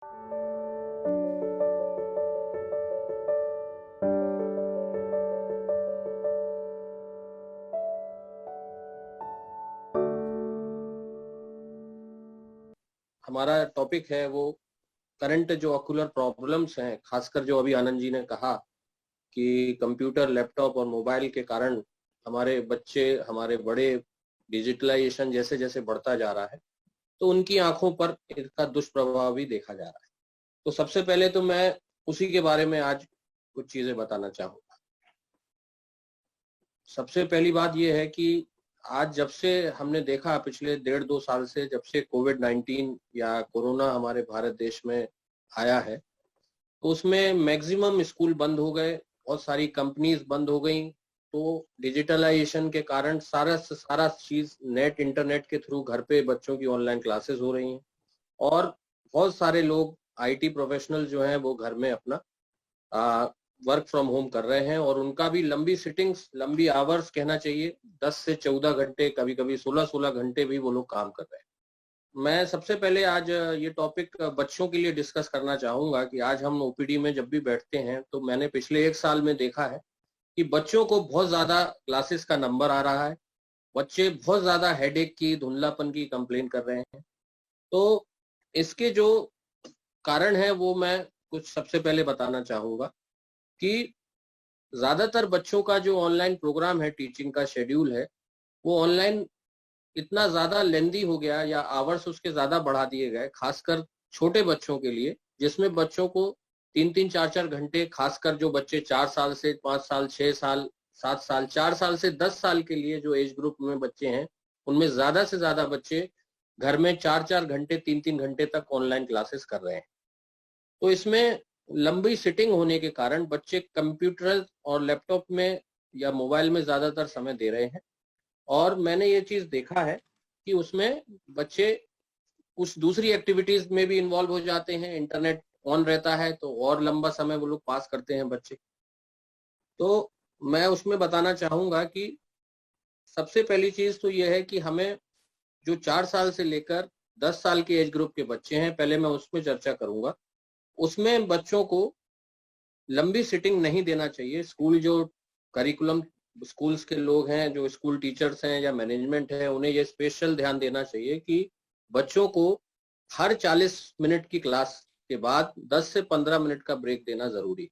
हमारा टॉपिक है वो करंट जो ऑक्यूलर प्रॉब्लम्स हैं, खासकर जो अभी आनंद जी ने कहा कि कंप्यूटर, लैपटॉप और मोबाइल के कारण हमारे बच्चे, हमारे बड़े, डिजिटलाइजेशन जैसे जैसे बढ़ता जा रहा है तो उनकी आंखों पर इसका दुष्प्रभाव भी देखा जा रहा है। तो सबसे पहले तो मैं उसी के बारे में आज कुछ चीजें बताना चाहूंगा। सबसे पहली बात यह है कि आज जब से हमने देखा पिछले 1.5-2 साल से, जब से कोविड-19 या कोरोना हमारे भारत देश में आया है, तो उसमें मैक्सिमम स्कूल बंद हो गए, बहुत सारी कंपनीज बंद हो गई। तो डिजिटलाइजेशन के कारण सारा सारा चीज नेट, इंटरनेट के थ्रू घर पे बच्चों की ऑनलाइन क्लासेस हो रही हैं और बहुत सारे लोग आईटी प्रोफेशनल जो हैं वो घर में अपना वर्क फ्रॉम होम कर रहे हैं और उनका भी लंबी सिटिंग्स, लंबी आवर्स कहना चाहिए, 10 से 14 घंटे, कभी कभी 16-16 घंटे भी वो लोग काम कर रहे हैं। मैं सबसे पहले आज ये टॉपिक बच्चों के लिए डिस्कस करना चाहूंगा कि आज हम ओपीडी में जब भी बैठते हैं तो मैंने पिछले 1 साल में देखा है कि बच्चों को बहुत ज्यादा क्लासेस का नंबर आ रहा है। बच्चे बहुत ज्यादा हेडेक की, धुंधलापन की कंप्लेन कर रहे हैं। तो इसके जो कारण है वो मैं कुछ सबसे पहले बताना चाहूंगा कि ज्यादातर बच्चों का जो ऑनलाइन प्रोग्राम है, टीचिंग का शेड्यूल है, वो ऑनलाइन इतना ज्यादा लेंदी हो गया या आवर्स उसके ज्यादा बढ़ा दिए गए, खासकर छोटे बच्चों के लिए, जिसमें बच्चों को 3-3, 4-4 घंटे, खासकर जो बच्चे 4 साल से 5 साल, 6 साल, 7 साल, 4 साल से 10 साल के लिए जो एज ग्रुप में बच्चे हैं, उनमें ज्यादा से ज्यादा बच्चे घर में 4-4 घंटे, 3-3 घंटे तक ऑनलाइन क्लासेस कर रहे हैं। तो इसमें लंबी सिटिंग होने के कारण बच्चे कंप्यूटर और लैपटॉप में या मोबाइल में ज्यादातर समय दे रहे हैं और मैंने ये चीज देखा है कि उसमें बच्चे कुछ दूसरी एक्टिविटीज में भी इन्वॉल्व हो जाते हैं। इंटरनेट ऑन रहता है तो और लंबा समय वो लोग पास करते हैं बच्चे। तो मैं उसमें बताना चाहूंगा कि सबसे पहली चीज तो ये है कि हमें जो 4 साल से लेकर 10 साल के एज ग्रुप के बच्चे हैं, पहले मैं उसमें चर्चा करूंगा। उसमें बच्चों को लंबी सिटिंग नहीं देना चाहिए। स्कूल जो करिकुलम, स्कूल्स के लोग हैं, जो स्कूल टीचर्स हैं या मैनेजमेंट है, उन्हें ये स्पेशल ध्यान देना चाहिए कि बच्चों को हर 40 मिनट की क्लास के बाद 10 से 15 मिनट का ब्रेक देना जरूरी।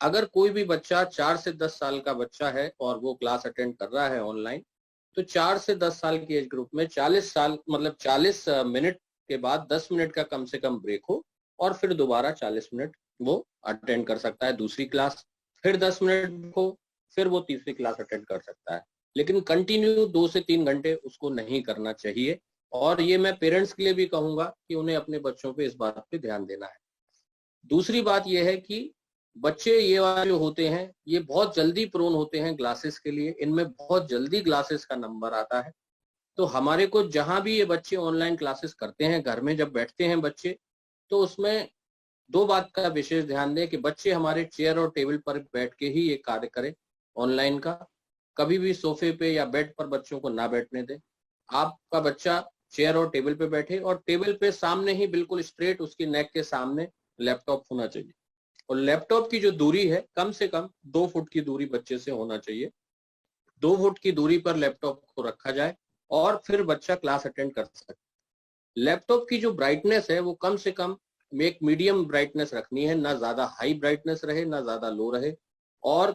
अगर कोई भी बच्चा 4 से 10 साल का बच्चा है और वो क्लास अटेंड कर रहा है ऑनलाइन, तो 4 से 10 साल की एज ग्रुप में 40 साल मतलब 40 मिनट के बाद 10 मिनट का कम से कम ब्रेक हो और फिर दोबारा 40 मिनट वो अटेंड कर सकता है दूसरी क्लास, फिर 10 मिनट हो, फिर वो तीसरी क्लास अटेंड कर सकता है। लेकिन कंटिन्यू 2 से 3 घंटे उसको नहीं करना चाहिए और ये मैं पेरेंट्स के लिए भी कहूंगा कि उन्हें अपने बच्चों पे इस बात पे ध्यान देना है। दूसरी बात यह है कि बच्चे ये वाले जो होते हैं ये बहुत जल्दी प्रोन होते हैं ग्लासेस के लिए, इनमें बहुत जल्दी ग्लासेस का नंबर आता है। तो हमारे को जहां भी ये बच्चे ऑनलाइन क्लासेस करते हैं, घर में जब बैठते हैं बच्चे, तो उसमें 2 बात का विशेष ध्यान दें कि बच्चे हमारे चेयर और टेबल पर बैठ के ही ये कार्य करें ऑनलाइन का। कभी भी सोफे पे या बेड पर बच्चों को ना बैठने दें। आपका बच्चा चेयर और टेबल पे बैठे और टेबल पे सामने ही बिल्कुल स्ट्रेट उसकी नेक के सामने लैपटॉप होना चाहिए और लैपटॉप की जो दूरी है कम से कम 2 फुट की दूरी बच्चे से होना चाहिए। 2 फुट की दूरी पर लैपटॉप को रखा जाए और फिर बच्चा क्लास अटेंड कर सकता है। लैपटॉप की जो ब्राइटनेस है वो कम से कम एक मीडियम ब्राइटनेस रखनी है, ना ज्यादा हाई ब्राइटनेस रहे ना ज्यादा लो रहे। और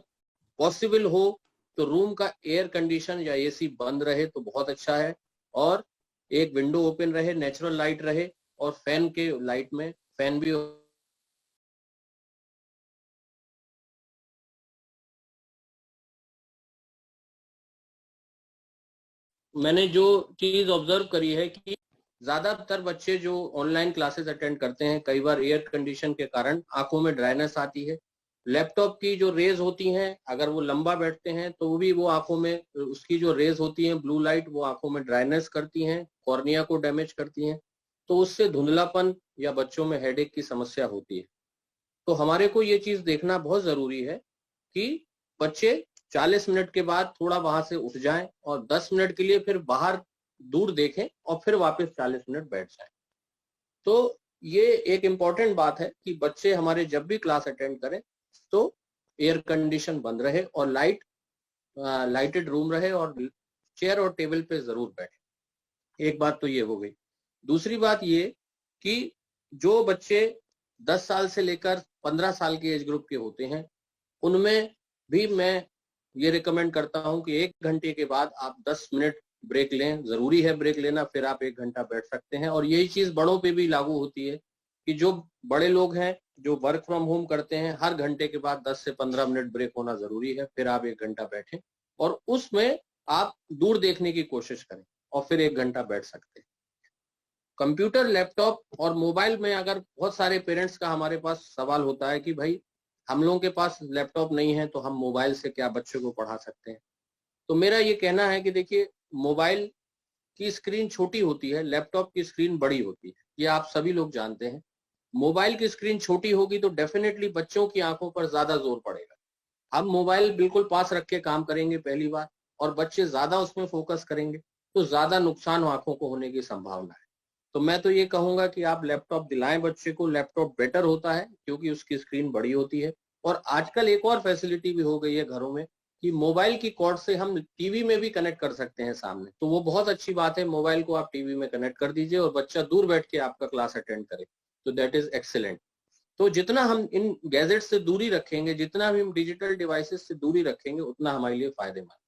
पॉसिबल हो तो रूम का एयर कंडीशन या एसी बंद रहे तो बहुत अच्छा है और एक विंडो ओपन रहे, नेचुरल लाइट रहे और फैन के लाइट में फैन भी। मैंने जो चीज ऑब्जर्व करी है कि ज्यादातर बच्चे जो ऑनलाइन क्लासेस अटेंड करते हैं, कई बार एयर कंडीशन के कारण आंखों में ड्राइनेस आती है। लैपटॉप की जो रेज होती हैं, अगर वो लंबा बैठते हैं तो भी वो आंखों में, उसकी जो रेज होती हैं ब्लू लाइट, वो आंखों में ड्राइनेस करती हैं, कॉर्निया को डैमेज करती हैं। तो उससे धुंधलापन या बच्चों में हेडेक की समस्या होती है। तो हमारे को ये चीज देखना बहुत जरूरी है कि बच्चे 40 मिनट के बाद थोड़ा वहां से उठ जाएं और 10 मिनट के लिए फिर बाहर दूर देखें और फिर वापस 40 मिनट बैठ जाएं। तो ये एक इम्पॉर्टेंट बात है कि बच्चे हमारे जब भी क्लास अटेंड करें तो एयर कंडीशन बंद रहे और लाइटेड रूम रहे और चेयर और टेबल पे जरूर बैठे। एक बात तो ये हो गई। दूसरी बात ये कि जो बच्चे 10 साल से लेकर 15 साल के एज ग्रुप के होते हैं उनमें भी मैं ये रिकमेंड करता हूं कि 1 घंटे के बाद आप 10 मिनट ब्रेक लें। जरूरी है ब्रेक लेना, फिर आप 1 घंटा बैठ सकते हैं। और यही चीज बड़ों पे भी लागू होती है कि जो बड़े लोग हैं जो वर्क फ्रॉम होम करते हैं, हर घंटे के बाद 10 से 15 मिनट ब्रेक होना जरूरी है, फिर आप 1 घंटा बैठें और उसमें आप दूर देखने की कोशिश करें और फिर 1 घंटा बैठ सकते हैं। कंप्यूटर, लैपटॉप और मोबाइल में अगर बहुत सारे पेरेंट्स का हमारे पास सवाल होता है कि भाई हम लोगों के पास लैपटॉप नहीं है तो हम मोबाइल से क्या बच्चों को पढ़ा सकते हैं। तो मेरा ये कहना है कि देखिए, मोबाइल की स्क्रीन छोटी होती है, लैपटॉप की स्क्रीन बड़ी होती है, ये आप सभी लोग जानते हैं। मोबाइल की स्क्रीन छोटी होगी तो डेफिनेटली बच्चों की आंखों पर ज्यादा जोर पड़ेगा। हम मोबाइल बिल्कुल पास रख के काम करेंगे पहली बार, और बच्चे ज्यादा उसमें फोकस करेंगे तो ज्यादा नुकसान आंखों को होने की संभावना है। तो मैं तो ये कहूंगा कि आप लैपटॉप दिलाएं बच्चे को। लैपटॉप बेटर होता है क्योंकि उसकी स्क्रीन बड़ी होती है। और आजकल एक और फैसिलिटी भी हो गई है घरों में कि मोबाइल की कॉर्ड से हम टीवी में भी कनेक्ट कर सकते हैं सामने। तो वो बहुत अच्छी बात है, मोबाइल को आप टीवी में कनेक्ट कर दीजिए और बच्चा दूर बैठ के आपका क्लास अटेंड करे, तो दैट इज एक्सीलेंट। तो जितना हम इन गैजेट से दूरी रखेंगे, जितना भी हम डिजिटल डिवाइसेस से दूरी रखेंगे, उतना हमारे लिए फायदेमंद।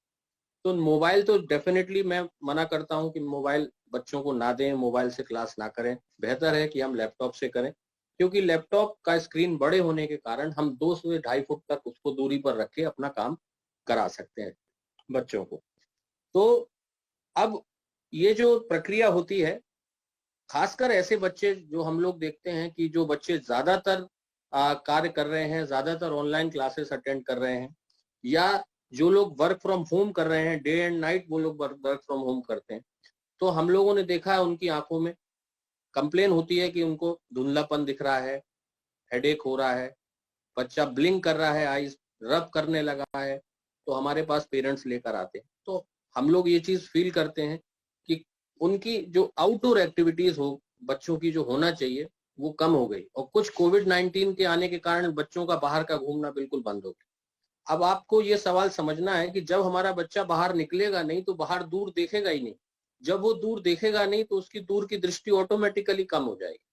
तो मोबाइल तो डेफिनेटली मैं मना करता हूं कि मोबाइल बच्चों को ना दें, मोबाइल से क्लास ना करें। बेहतर है कि हम लैपटॉप से करें, क्योंकि लैपटॉप का स्क्रीन बड़े होने के कारण हम 2 से 2.5 फुट तक उसको दूरी पर रख के अपना काम करा सकते हैं बच्चों को। तो अब ये जो प्रक्रिया होती है, खासकर ऐसे बच्चे जो हम लोग देखते हैं कि जो बच्चे ज्यादातर कार्य कर रहे हैं, ज्यादातर ऑनलाइन क्लासेस अटेंड कर रहे हैं, या जो लोग वर्क फ्रॉम होम कर रहे हैं, डे एंड नाइट वो लोग वर्क फ्रॉम होम करते हैं, तो हम लोगों ने देखा है उनकी आंखों में कंप्लेन होती है कि उनको धुंधलापन दिख रहा है, हेडेक हो रहा है, बच्चा ब्लिंक कर रहा है, आईज रब करने लगा है। तो हमारे पास पेरेंट्स लेकर आते हैं, तो हम लोग ये चीज फील करते हैं कि उनकी जो आउटडोर एक्टिविटीज हो बच्चों की जो होना चाहिए वो कम हो गई। और कुछ कोविड-19 के आने के कारण बच्चों का बाहर का घूमना बिल्कुल बंद हो गया। अब आपको ये सवाल समझना है कि जब हमारा बच्चा बाहर निकलेगा नहीं तो बाहर दूर देखेगा ही नहीं। जब वो दूर देखेगा नहीं तो उसकी दूर की दृष्टि ऑटोमेटिकली कम हो जाएगी।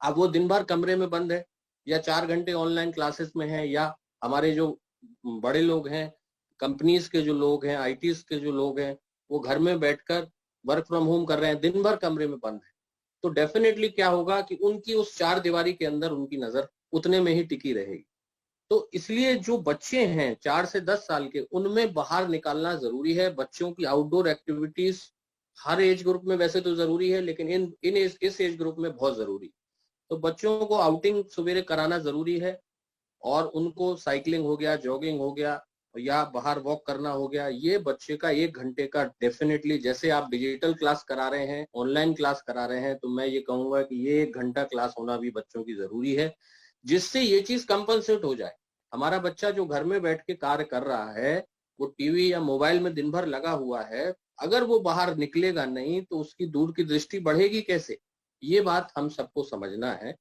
अब वो दिन भर कमरे में बंद है या 4 घंटे ऑनलाइन क्लासेस में है, या हमारे जो बड़े लोग हैं, कंपनीज के जो लोग हैं, आईटीज के जो लोग हैं, वो घर में बैठकर वर्क फ्रॉम होम कर रहे हैं, दिन भर कमरे में बंद है, तो डेफिनेटली क्या होगा कि उनकी उस 4 दीवारी के अंदर उनकी नजर उतने में ही टिकी रहेगी। तो इसलिए जो बच्चे हैं 4 से 10 साल के, उनमें बाहर निकालना जरूरी है। बच्चों की आउटडोर एक्टिविटीज हर एज ग्रुप में वैसे तो जरूरी है, लेकिन इस एज ग्रुप में बहुत जरूरी। तो बच्चों को आउटिंग सवेरे कराना जरूरी है, और उनको साइकिलिंग हो गया, जॉगिंग हो गया, या बाहर वॉक करना हो गया, ये बच्चे का 1 घंटे का डेफिनेटली, जैसे आप डिजिटल क्लास करा रहे हैं, ऑनलाइन क्लास करा रहे हैं, तो मैं ये कहूंगा कि ये 1 घंटा क्लास होना भी बच्चों की जरूरी है, जिससे ये चीज कंपनसेट हो जाए। हमारा बच्चा जो घर में बैठ के कार्य कर रहा है, वो टीवी या मोबाइल में दिन भर लगा हुआ है, अगर वो बाहर निकलेगा नहीं तो उसकी दूर की दृष्टि बढ़ेगी कैसे? ये बात हम सबको समझना है।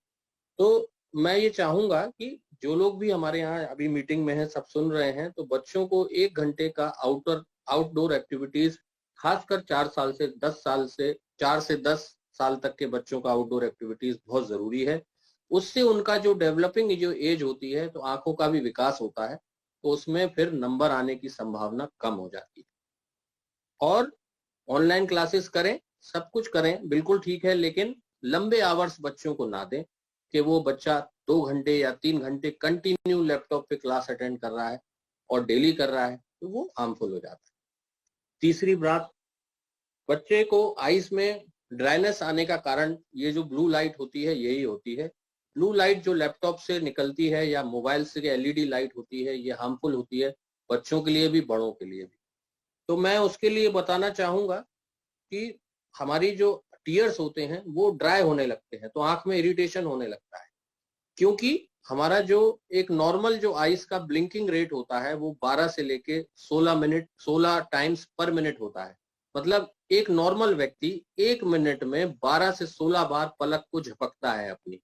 तो मैं ये चाहूंगा कि जो लोग भी हमारे यहाँ अभी मीटिंग में हैं, सब सुन रहे हैं, तो बच्चों को 1 घंटे का आउटडोर एक्टिविटीज, खासकर 4 से 10 साल तक के बच्चों का आउटडोर एक्टिविटीज बहुत जरूरी है। उससे उनका जो डेवलपिंग जो एज होती है, तो आंखों का भी विकास होता है, तो उसमें फिर नंबर आने की संभावना कम हो जाती है। और ऑनलाइन क्लासेस करें, सब कुछ करें, बिल्कुल ठीक है, लेकिन लंबे आवर्स बच्चों को ना दें कि वो बच्चा 2 घंटे या 3 घंटे कंटिन्यू लैपटॉप पे क्लास अटेंड कर रहा है और डेली कर रहा है, तो वो हार्मफुल हो जाता है। तीसरी बात, बच्चे को आईज में ड्राइनेस आने का कारण ये जो ब्लू लाइट होती है यही होती है। ब्लू लाइट जो लैपटॉप से निकलती है या मोबाइल से एलईडी लाइट होती है, ये हार्मफुल होती है, बच्चों के लिए भी, बड़ों के लिए भी। तो मैं उसके लिए बताना चाहूंगा कि हमारी जो टीयर्स होते हैं वो ड्राई होने लगते हैं, तो आंख में इरिटेशन होने लगता है, क्योंकि हमारा जो एक नॉर्मल जो आइस का ब्लिंकिंग रेट होता है वो 12 से लेके 16 टाइम्स पर मिनट होता है। मतलब एक नॉर्मल व्यक्ति 1 मिनट में 12 से 16 बार पलक को झपकता है अपनी।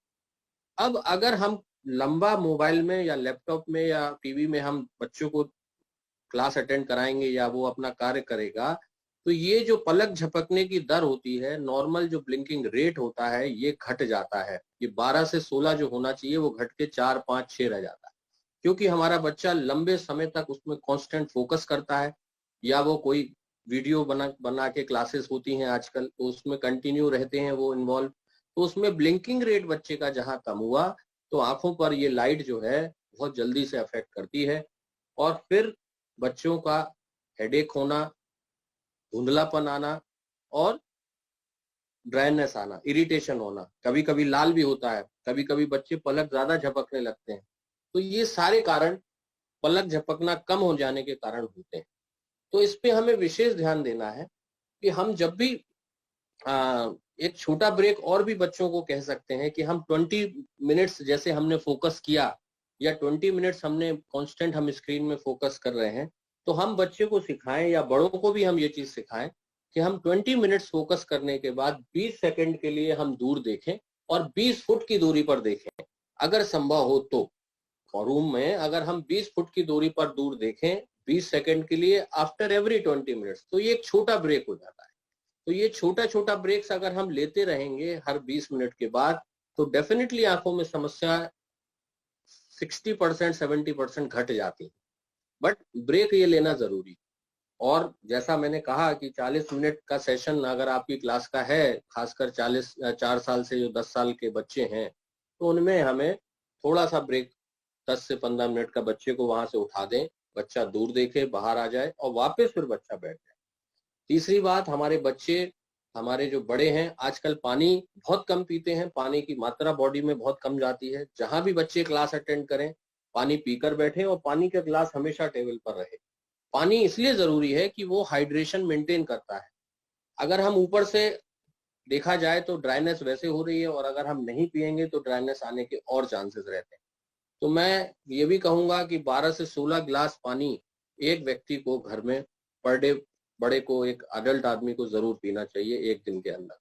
अब अगर हम लंबा मोबाइल में या लैपटॉप में या टीवी में हम बच्चों को क्लास अटेंड कराएंगे या वो अपना कार्य करेगा, तो ये जो पलक झपकने की दर होती है, नॉर्मल जो ब्लिंकिंग रेट होता है, ये घट जाता है। ये 12 से 16 जो होना चाहिए वो घट के 4, 5, 6 रह जाता है, क्योंकि हमारा बच्चा लंबे समय तक उसमें कांस्टेंट फोकस करता है, या वो कोई वीडियो बना बना के क्लासेस होती हैं आजकल, तो उसमें कंटिन्यू रहते हैं वो इन्वॉल्व। तो उसमें ब्लिंकिंग रेट बच्चे का जहां कम हुआ, तो आंखों पर ये लाइट जो है बहुत जल्दी से अफेक्ट करती है, और फिर बच्चों का हेडेक होना, धुंधलापन आना, और ड्राइनेस आना, इरिटेशन होना, कभी कभी लाल भी होता है, कभी कभी बच्चे पलक ज्यादा झपकने लगते हैं। तो ये सारे कारण पलक झपकना कम हो जाने के कारण होते हैं। तो इस पे हमें विशेष ध्यान देना है कि हम जब भी एक छोटा ब्रेक और भी बच्चों को कह सकते हैं कि हम 20 मिनट्स जैसे हमने फोकस किया, या 20 मिनट्स हमने कांस्टेंट हम स्क्रीन में फोकस कर रहे हैं, तो हम बच्चे को सिखाएं या बड़ों को भी हम ये चीज सिखाएं कि हम 20 मिनट्स फोकस करने के बाद 20 सेकंड के लिए हम दूर देखें, और 20 फुट की दूरी पर देखें अगर संभव हो तो। और रूम में अगर हम 20 फुट की दूरी पर दूर देखें 20 सेकंड के लिए आफ्टर एवरी 20 मिनट्स, तो ये एक छोटा ब्रेक हो जाता है। तो ये छोटा छोटा ब्रेक्स अगर हम लेते रहेंगे हर 20 मिनट के बाद, तो डेफिनेटली आंखों में समस्या 60%, 70% घट जाती है। बट ब्रेक ये लेना जरूरी। और जैसा मैंने कहा कि 40 मिनट का सेशन अगर आपकी क्लास का है, खासकर 4 साल से जो 10 साल के बच्चे हैं, तो उनमें हमें थोड़ा सा ब्रेक 10 से 15 मिनट का बच्चे को वहां से उठा दें, बच्चा दूर देखे, बाहर आ जाए, और वापस फिर बच्चा बैठ जाए। तीसरी बात, हमारे बच्चे, हमारे जो बड़े हैं, आजकल पानी बहुत कम पीते हैं, पानी की मात्रा बॉडी में बहुत कम जाती है। जहां भी बच्चे क्लास अटेंड करें, पानी पीकर बैठे, और पानी का गिलास हमेशा टेबल पर रहे। पानी इसलिए जरूरी है कि वो हाइड्रेशन मेंटेन करता है। अगर हम ऊपर से देखा जाए तो ड्राइनेस वैसे हो रही है, और अगर हम नहीं पियेंगे तो ड्राइनेस आने के और चांसेस रहते हैं। तो मैं ये भी कहूंगा कि 12 से 16 गिलास पानी एक व्यक्ति को घर में पर डे, बड़े को, एक अडल्ट आदमी को जरूर पीना चाहिए एक दिन के अंदर।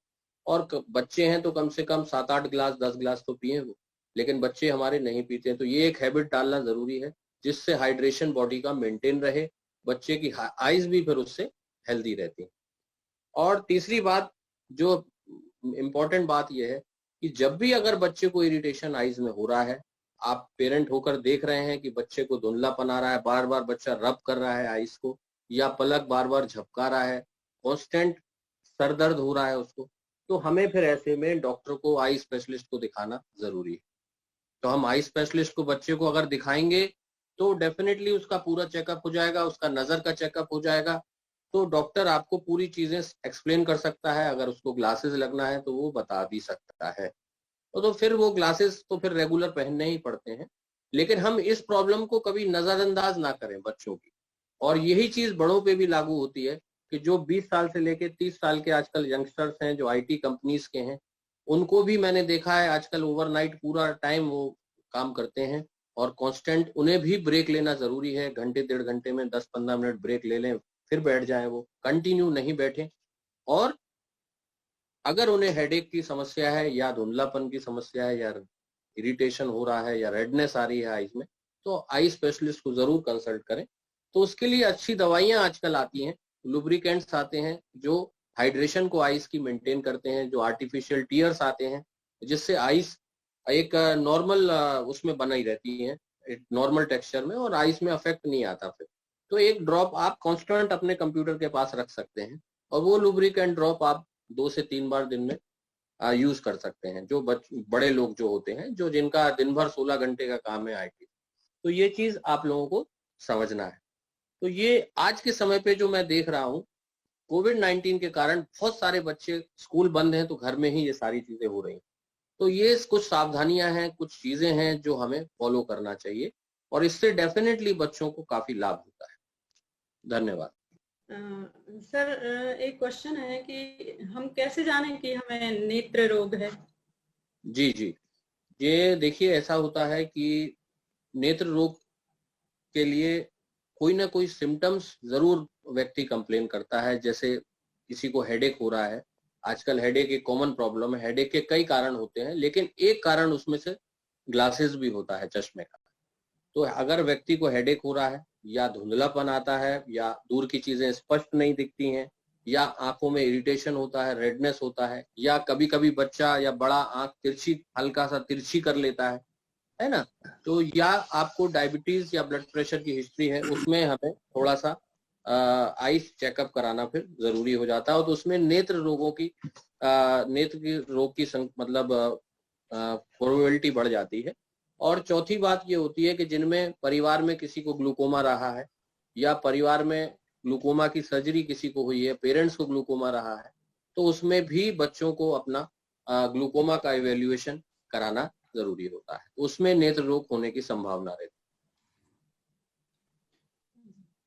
और बच्चे हैं तो कम से कम 7-8 गिलास, 10 गिलास तो पिए वो, लेकिन बच्चे हमारे नहीं पीते हैं। तो ये एक हैबिट डालना जरूरी है जिससे हाइड्रेशन बॉडी का मेंटेन रहे, बच्चे की आईज भी फिर उससे हेल्दी रहती है। और तीसरी बात, जो इम्पोर्टेंट बात यह है कि जब भी अगर बच्चे को इरिटेशन आईज में हो रहा है, आप पेरेंट होकर देख रहे हैं कि बच्चे को धुंधलापन आ रहा है, बार बार बच्चा रब कर रहा है आईज को, या पलक बार बार झपका रहा है, कांस्टेंट सर दर्द हो रहा है उसको, तो हमें फिर ऐसे में डॉक्टर को, आई स्पेशलिस्ट को दिखाना जरूरी है। तो हम आई स्पेशलिस्ट को बच्चे को अगर दिखाएंगे तो डेफिनेटली उसका पूरा चेकअप हो जाएगा, उसका नजर का चेकअप हो जाएगा। तो डॉक्टर आपको पूरी चीजें एक्सप्लेन कर सकता है, अगर उसको ग्लासेस लगना है तो वो बता भी सकता है। तो फिर वो ग्लासेस तो फिर रेगुलर पहनने ही पड़ते हैं। लेकिन हम इस प्रॉब्लम को कभी नजरअंदाज ना करें बच्चों की। और यही चीज बड़ों पे भी लागू होती है कि जो 20 साल से लेके 30 साल के आजकल यंगस्टर्स हैं जो आईटी कंपनीज के हैं, उनको भी मैंने देखा है आजकल ओवरनाइट पूरा टाइम वो काम करते हैं, और कांस्टेंट उन्हें भी ब्रेक लेना जरूरी है। घंटे 1.5 घंटे में 10-15 मिनट ब्रेक ले लें, फिर बैठ जाएं, वो कंटिन्यू नहीं बैठे। और अगर उन्हें हेडेक की समस्या है, या धुंधलापन की समस्या है, या इरिटेशन हो रहा है, या रेडनेस आ रही है आईज में, तो आई स्पेशलिस्ट को जरूर कंसल्ट करें। तो उसके लिए अच्छी दवाइयां आजकल आती हैं, लुब्रिकेंट्स आते हैं जो हाइड्रेशन को आईज की मेंटेन करते हैं, जो आर्टिफिशियल टीयर्स आते हैं जिससे आईज एक नॉर्मल उसमें बनाई रहती है, एक नॉर्मल टेक्सचर में, और आईज में अफेक्ट नहीं आता फिर। तो एक ड्रॉप आप कांस्टेंट अपने कंप्यूटर के पास रख सकते हैं, और वो लुब्रिकेंट ड्रॉप आप 2 से 3 बार दिन में यूज कर सकते हैं। जो बड़े लोग जो होते हैं, जो जिनका दिन भर 16 घंटे का काम है आईटी, तो ये चीज आप लोगों को समझना है। तो ये आज के समय पे जो मैं देख रहा हूँ, कोविड-19 के कारण बहुत सारे बच्चे, स्कूल बंद हैं तो घर में ही ये सारी चीजें हो रही हैं। तो ये कुछ सावधानियां हैं, कुछ चीजें हैं जो हमें फॉलो करना चाहिए, और इससे डेफिनेटली बच्चों को काफी लाभ होता है। धन्यवाद। सर, एक क्वेश्चन है कि हम कैसे जानें कि हमें नेत्र रोग है? जी जी, ये देखिए, ऐसा होता है कि नेत्र रोग के लिए कोई ना कोई सिम्टम्स जरूर व्यक्ति कंप्लेन करता है। जैसे किसी को हेडेक हो रहा है, आजकल हेडेक एक कॉमन प्रॉब्लम है, हेडेक के कई कारण होते हैं, लेकिन एक कारण उसमें से ग्लासेस भी होता है, चश्मे का। तो अगर व्यक्ति को हेडेक हो रहा है, या धुंधलापन आता है, या दूर की चीजें स्पष्ट नहीं दिखती हैं, या आंखों में इरिटेशन होता है, रेडनेस होता है, या कभी कभी बच्चा या बड़ा आंख तिरछी, हल्का सा तिरछी कर लेता है ना, तो या आपको डायबिटीज या ब्लड प्रेशर की हिस्ट्री है, उसमें हमें थोड़ा सा आईस चेकअप कराना फिर जरूरी हो जाता है। और तो उसमें नेत्र रोगों की नेत्र की रोग की मतलब प्रोबेबिलिटी बढ़ जाती है। और चौथी बात ये होती है कि जिनमें परिवार में किसी को ग्लूकोमा रहा है, या परिवार में ग्लूकोमा की सर्जरी किसी को हुई है, पेरेंट्स को ग्लूकोमा रहा है, तो उसमें भी बच्चों को अपना ग्लूकोमा का इवेल्युएशन कराना जरूरी होता है, उसमें नेत्र रोग होने की संभावना रहती है।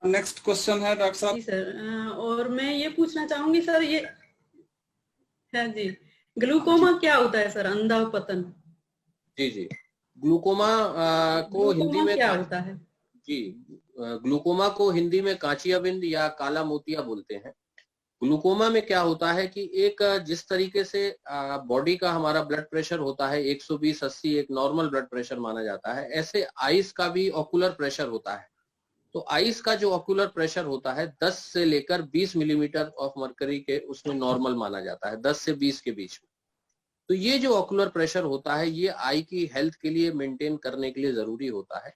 नेक्स्ट क्वेश्चन है डॉक्टर साहब। जी सर, और मैं ये पूछना चाहूंगी सर, ये है जी, ग्लूकोमा क्या होता है सर? अंधा पतन। जी जी, ग्लूकोमा को हिंदी में क्या होता है? जी, ग्लूकोमा को हिंदी में कांचियाबिंद या काला मोतिया बोलते हैं। ग्लूकोमा में क्या होता है कि एक जिस तरीके से बॉडी का हमारा ब्लड प्रेशर होता है 120/80 एक नॉर्मल ब्लड प्रेशर माना जाता है, ऐसे आइस का भी ऑकुलर प्रेशर होता है। तो आइस का जो ऑकुलर प्रेशर होता है 10 से लेकर 20 मिलीमीटर ऑफ मरकरी के उसमें नॉर्मल माना जाता है, 10 से 20 के बीच में। तो ये जो ऑकुलर प्रेशर होता है ये आई की हेल्थ के लिए मेंटेन करने के लिए जरूरी होता है।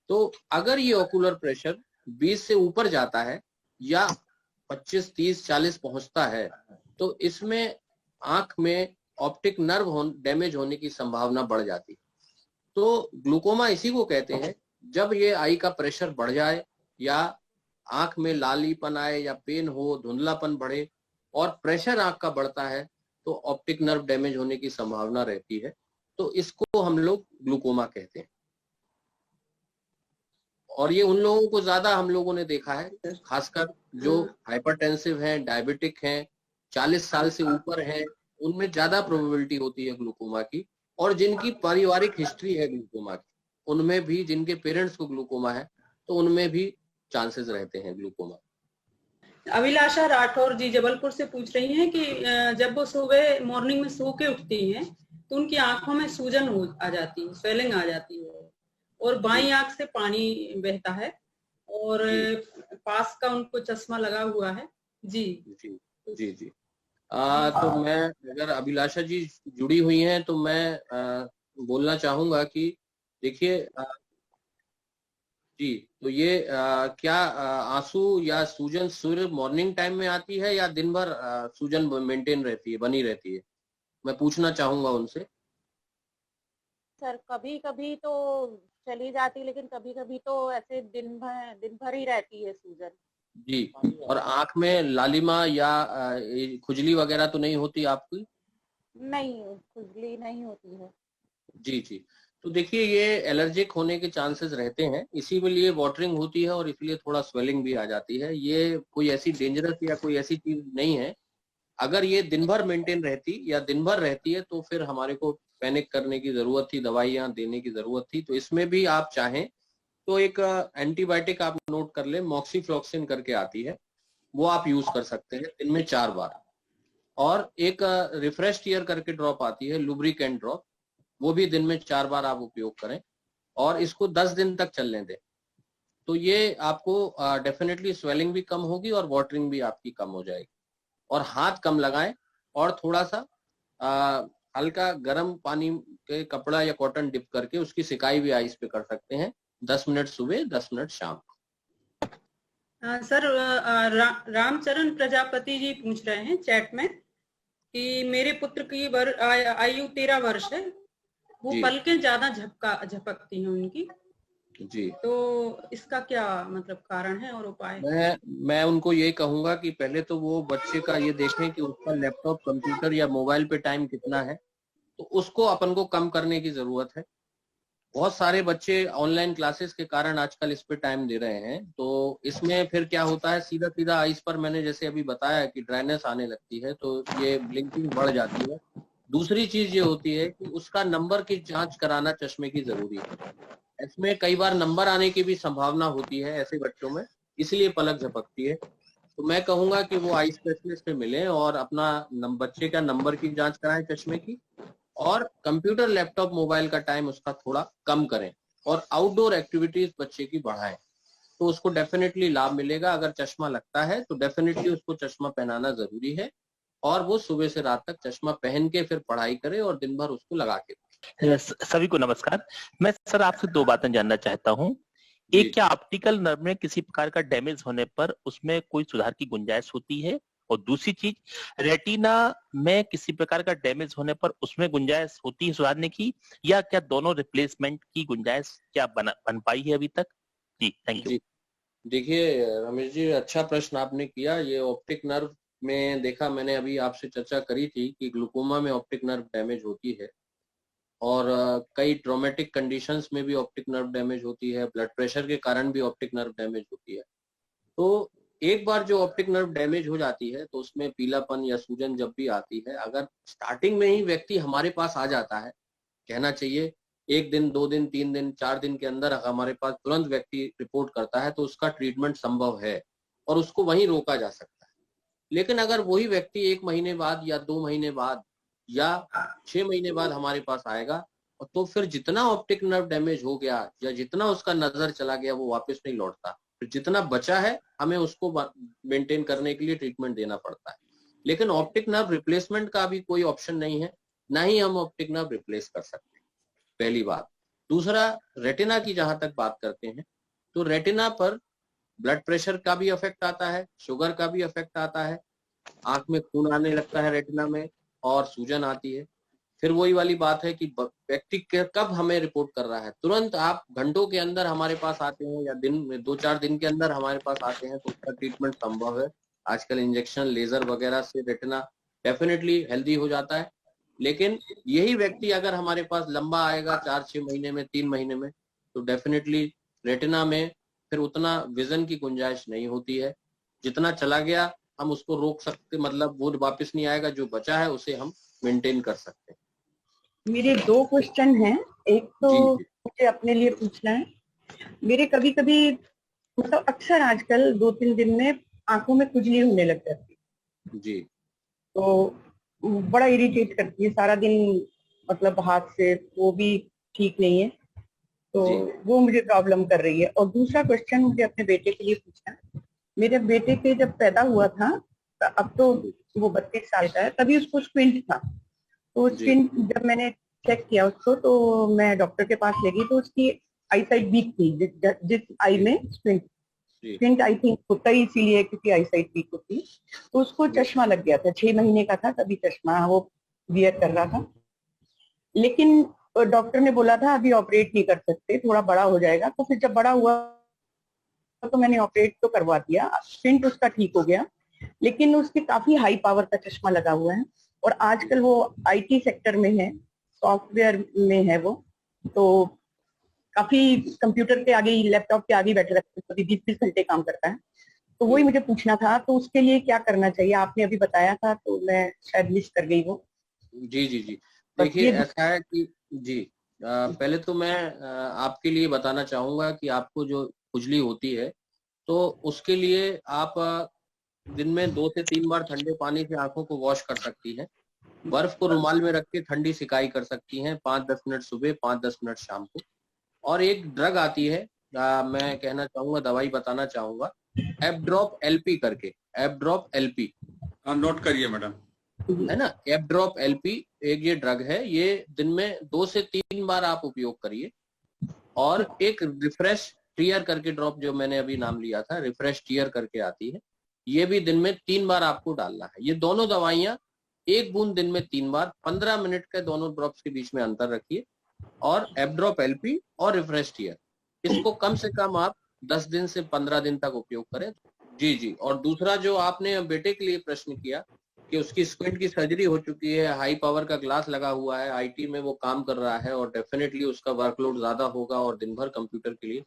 तो अगर ये ऑकुलर प्रेशर 20 से ऊपर जाता है या 25, 30, 40 पहुंचता है, तो इसमें आंख में ऑप्टिक नर्व डैमेज होने की संभावना बढ़ जाती है। तो ग्लूकोमा इसी को कहते हैं, जब ये आई का प्रेशर बढ़ जाए, या आंख में लालीपन आए, या पेन हो, धुंधलापन बढ़े, और प्रेशर आंख का बढ़ता है, तो ऑप्टिक नर्व डैमेज होने की संभावना रहती है। तो इसको हम लोग ग्लूकोमा कहते हैं। और ये उन लोगों को ज्यादा हम लोगों ने देखा है, खासकर जो हाइपरटेंसिव हैं, डायबिटिक हैं, 40 साल से ऊपर हैं, उनमें ज्यादा प्रोबेबिलिटी होती है ग्लूकोमा की। और जिनकी पारिवारिक हिस्ट्री है ग्लूकोमा की, उनमें भी, जिनके पेरेंट्स को ग्लूकोमा है, तो उनमें भी चांसेस रहते हैं ग्लूकोमा। अभिलाषा राठौर जी जबलपुर से पूछ रही हैं कि जब वो सुबह मॉर्निंग में सो के उठती हैं तो उनकी आंखों में सूजन आ जाती है, स्वेलिंग आ जाती है, और बाईं आंख से पानी बहता है, और पास का उनको चश्मा लगा हुआ है। जी जी जी जी। तो मैं, अगर अभिलाषा जी जुड़ी हुई हैं, तो मैं बोलना चाहूंगा कि देखिए, जी, तो ये क्या आंसू या सूजन सूर्य मॉर्निंग टाइम में आती है, या दिन भर सूजन मेंटेन रहती है, बनी रहती है? मैं पूछना चाहूंगा उनसे। सर कभी कभी तो चली जाती, लेकिन कभी कभी तो ऐसे दिन भर ही रहती है सूजन। जी, और आंख में लालिमा या खुजली वगैरह तो नहीं होती आपकी? नहीं, खुजली नहीं होती है। जी जी, तो देखिए ये एलर्जिक होने के चांसेस रहते हैं, इसी में लिए वाटरिंग होती है, और इसलिए थोड़ा स्वेलिंग भी आ जाती है। ये कोई ऐसी डेंजरस या कोई ऐसी चीज नहीं है। अगर ये दिन भर मेंटेन रहती, या दिन भर रहती है, तो फिर हमारे को पैनिक करने की जरूरत थी, दवाइयां देने की जरूरत थी। तो इसमें भी आप चाहें तो एक एंटीबायोटिक आप नोट कर ले, मॉक्सीफ्लॉक्सिन करके आती है, वो आप यूज कर सकते हैं दिन में 4 बार। और एक रिफ्रेश ईयर करके ड्रॉप आती है, लुब्रिकेंट ड्रॉप, वो भी दिन में 4 बार आप उपयोग करें, और इसको 10 दिन तक चलने दें। तो ये आपको डेफिनेटली स्वेलिंग भी कम होगी, और वाटरिंग भी आपकी कम हो जाएगी। और हाथ कम लगाएं, और थोड़ा सा हल्का गर्म पानी के कपड़ा या कॉटन डिप करके उसकी सिकाई भी आइस पे कर सकते हैं, 10 मिनट सुबह, 10 मिनट शाम। सर रामचरण प्रजापति जी पूछ रहे हैं चैट में कि मेरे पुत्र की आयु 13 वर्ष है, वो पलकें ज्यादा झपकती हैं उनकी जी, तो इसका क्या मतलब कारण है और उपाय? मैं उनको ये कहूंगा कि पहले तो वो बच्चे का ये देखें कि उसका लैपटॉप, कंप्यूटर या मोबाइल पे टाइम कितना है, तो उसको अपन को कम करने की जरूरत है। बहुत सारे बच्चे ऑनलाइन क्लासेस के कारण आजकल इस पे टाइम दे रहे हैं, तो इसमें फिर क्या होता है, सीधा सीधा आइस पर, मैंने जैसे अभी बताया कि ड्राइनेस आने लगती है, तो ये ब्लिंकिंग बढ़ जाती है। दूसरी चीज ये होती है कि उसका नंबर की जांच कराना चश्मे की जरूरी है। इसमें कई बार नंबर आने की भी संभावना होती है ऐसे बच्चों में, इसलिए पलक झपकती है। तो मैं कहूंगा कि वो आई स्पेशलिस्ट से मिलें और अपना बच्चे का नंबर की जांच कराएं चश्मे की, और कंप्यूटर लैपटॉप मोबाइल का टाइम उसका थोड़ा कम करें और आउटडोर एक्टिविटीज बच्चे की बढ़ाएं, तो उसको डेफिनेटली लाभ मिलेगा। अगर चश्मा लगता है तो डेफिनेटली उसको चश्मा पहनाना जरूरी है, और वो सुबह से रात तक चश्मा पहन के फिर पढ़ाई करे और दिन भर उसको लगा के। सभी को नमस्कार। मैं सर आपसे दो बातें जानना चाहता हूँ। एक, क्या ऑप्टिकल नर्व में किसी प्रकार का डैमेज होने पर उसमें कोई सुधार की गुंजाइश होती है? और दूसरी चीज, रेटिना में किसी प्रकार का डैमेज होने पर उसमें गुंजाइश होती है सुधारने की, या क्या दोनों रिप्लेसमेंट की गुंजाइश क्या बन पाई है अभी तक? जी, थैंक यू। देखिए रमेश जी, अच्छा प्रश्न आपने किया। ये ऑप्टिक नर्व में देखा, मैंने अभी आपसे चर्चा करी थी कि ग्लूकोमा में ऑप्टिक नर्व डैमेज होती है, और कई ट्रॉमेटिक कंडीशंस में भी ऑप्टिक नर्व डैमेज होती है, ब्लड प्रेशर के कारण भी ऑप्टिक नर्व डैमेज होती है। तो एक बार जो ऑप्टिक नर्व डैमेज हो जाती है तो उसमें पीलापन या सूजन जब भी आती है, अगर स्टार्टिंग में ही व्यक्ति हमारे पास आ जाता है, कहना चाहिए 1 दिन 2 दिन 3 दिन 4 दिन के अंदर हमारे पास तुरंत व्यक्ति रिपोर्ट करता है, तो उसका ट्रीटमेंट संभव है और उसको वहीं रोका जा सकता है। लेकिन अगर वही व्यक्ति 1 महीने बाद या 2 महीने बाद या 6 महीने बाद हमारे पास आएगा, तो फिर जितना ऑप्टिक नर्व डैमेज हो गया या जितना उसका नजर चला गया वो वापस नहीं लौटता। फिर जितना बचा है हमें उसको मेंटेन करने के लिए ट्रीटमेंट देना पड़ता है। लेकिन ऑप्टिक नर्व रिप्लेसमेंट का भी कोई ऑप्शन नहीं है, ना ही हम ऑप्टिक नर्व रिप्लेस कर सकते हैं, पहली बात। दूसरा, रेटिना की जहां तक बात करते हैं, तो रेटिना पर ब्लड प्रेशर का भी इफेक्ट आता है, शुगर का भी इफेक्ट आता है, आंख में खून आने लगता है रेटिना में और सूजन आती है। फिर वही वाली बात है कि व्यक्ति कब हमें रिपोर्ट कर रहा है। तुरंत आप घंटों के अंदर हमारे पास आते हैं या दिन में 2-4 दिन के अंदर हमारे पास आते हैं तो उसका ट्रीटमेंट संभव है। आजकल इंजेक्शन, लेजर वगैरह से रेटिना डेफिनेटली हेल्दी हो जाता है। लेकिन यही व्यक्ति अगर हमारे पास लंबा आएगा 4-6 महीने में, 3 महीने में, तो डेफिनेटली रेटिना में फिर उतना विजन की गुंजाइश नहीं होती है। जितना चला गया हम उसको रोक सकते, मतलब वो वापस नहीं आएगा, जो बचा है उसे हम मेंटेन कर सकते हैं। मेरे 2 क्वेश्चन हैं। एक तो मुझे अपने लिए पूछना है, मेरे कभी कभी मतलब अक्सर आजकल 2-3 दिन में आंखों में खुजली होने लग जाती है जी। तो बड़ा इरिटेट करती है सारा दिन, मतलब हाथ से, वो भी ठीक नहीं है, तो वो मुझे प्रॉब्लम कर रही है। और दूसरा क्वेश्चन मुझे अपने बेटे के लिए पूछना है। मेरे बेटे के जब पैदा हुआ था, अब तो वो 32 साल का है, तभी उसको स्क्विंट था। तो स्क्विंट जब मैंने चेक किया उसको, तो मैं डॉक्टर के पास ले गई, तो उसकी आई साइट वीक थी। जिस आई में स्क्विंट आई थिंक होता ही इसीलिए क्योंकि आई साइट वीक होती, तो उसको चश्मा लग गया था। 6 महीने का था तभी चश्मा वो वियर कर रहा था। लेकिन डॉक्टर ने बोला था अभी ऑपरेट नहीं कर सकते, थोड़ा बड़ा हो जाएगा। तो फिर जब बड़ा हुआ तो मैंने ऑपरेट तो करवा दिया, स्क्विंट उसका ठीक हो गया। लेकिन उसके काफी हाई पावर का चश्मा लगा हुआ है, और आजकल वो आईटी सेक्टर में है, सॉफ्टवेयर में है वो, तो काफी कंप्यूटर के आगे, लैपटॉप के आगे बैठे रहते हैं, 20-20 घंटे काम करता है। तो वही मुझे पूछना था, तो उसके लिए क्या करना चाहिए? आपने अभी बताया था तो मैं शायद मिस कर गई वो। जी जी जी, देखिए ऐसा है कि जी, पहले तो मैं आपके लिए बताना चाहूंगा कि आपको जो खुजली होती है तो उसके लिए आप दिन में 2 से 3 बार ठंडे पानी से आंखों को वॉश कर सकती हैं। बर्फ को रुमाल में रख के ठंडी सिकाई कर सकती हैं 5-10 मिनट सुबह, 5-10 मिनट शाम को। और एक ड्रग आती है, मैं कहना चाहूंगा, दवाई बताना चाहूंगा, एपड्रॉप एलपी करके, एपड्रॉप एलपी, नोट करिए मैडम, है ना। एपड्रॉप एलपी एक ये ड्रग है, ये दिन में 2 से 3 बार आप उपयोग करिए। और एक रिफ्रेश टीयर करके ड्रॉप, जो मैंने अभी नाम लिया था, रिफ्रेश टीयर करके आती है, ये भी दिन में 3 बार आपको डालना है। ये दोनों दवाइयां 1 बूंद दिन में 3 बार, 15 मिनट के दोनों ड्रॉप्स के बीच में अंतर रखिए। और एपड्रॉप एलपी और रिफ्रेश टीयर, इसको कम से कम आप 10 दिन से 15 दिन तक उपयोग करें। जी जी। और दूसरा जो आपने बेटे के लिए प्रश्न किया कि उसकी स्क्विंट की सर्जरी हो चुकी है, हाई पावर का ग्लास लगा हुआ है, आईटी में वो काम कर रहा है और डेफिनेटली उसका वर्कलोड ज्यादा होगा और दिन भर कंप्यूटर के लिए,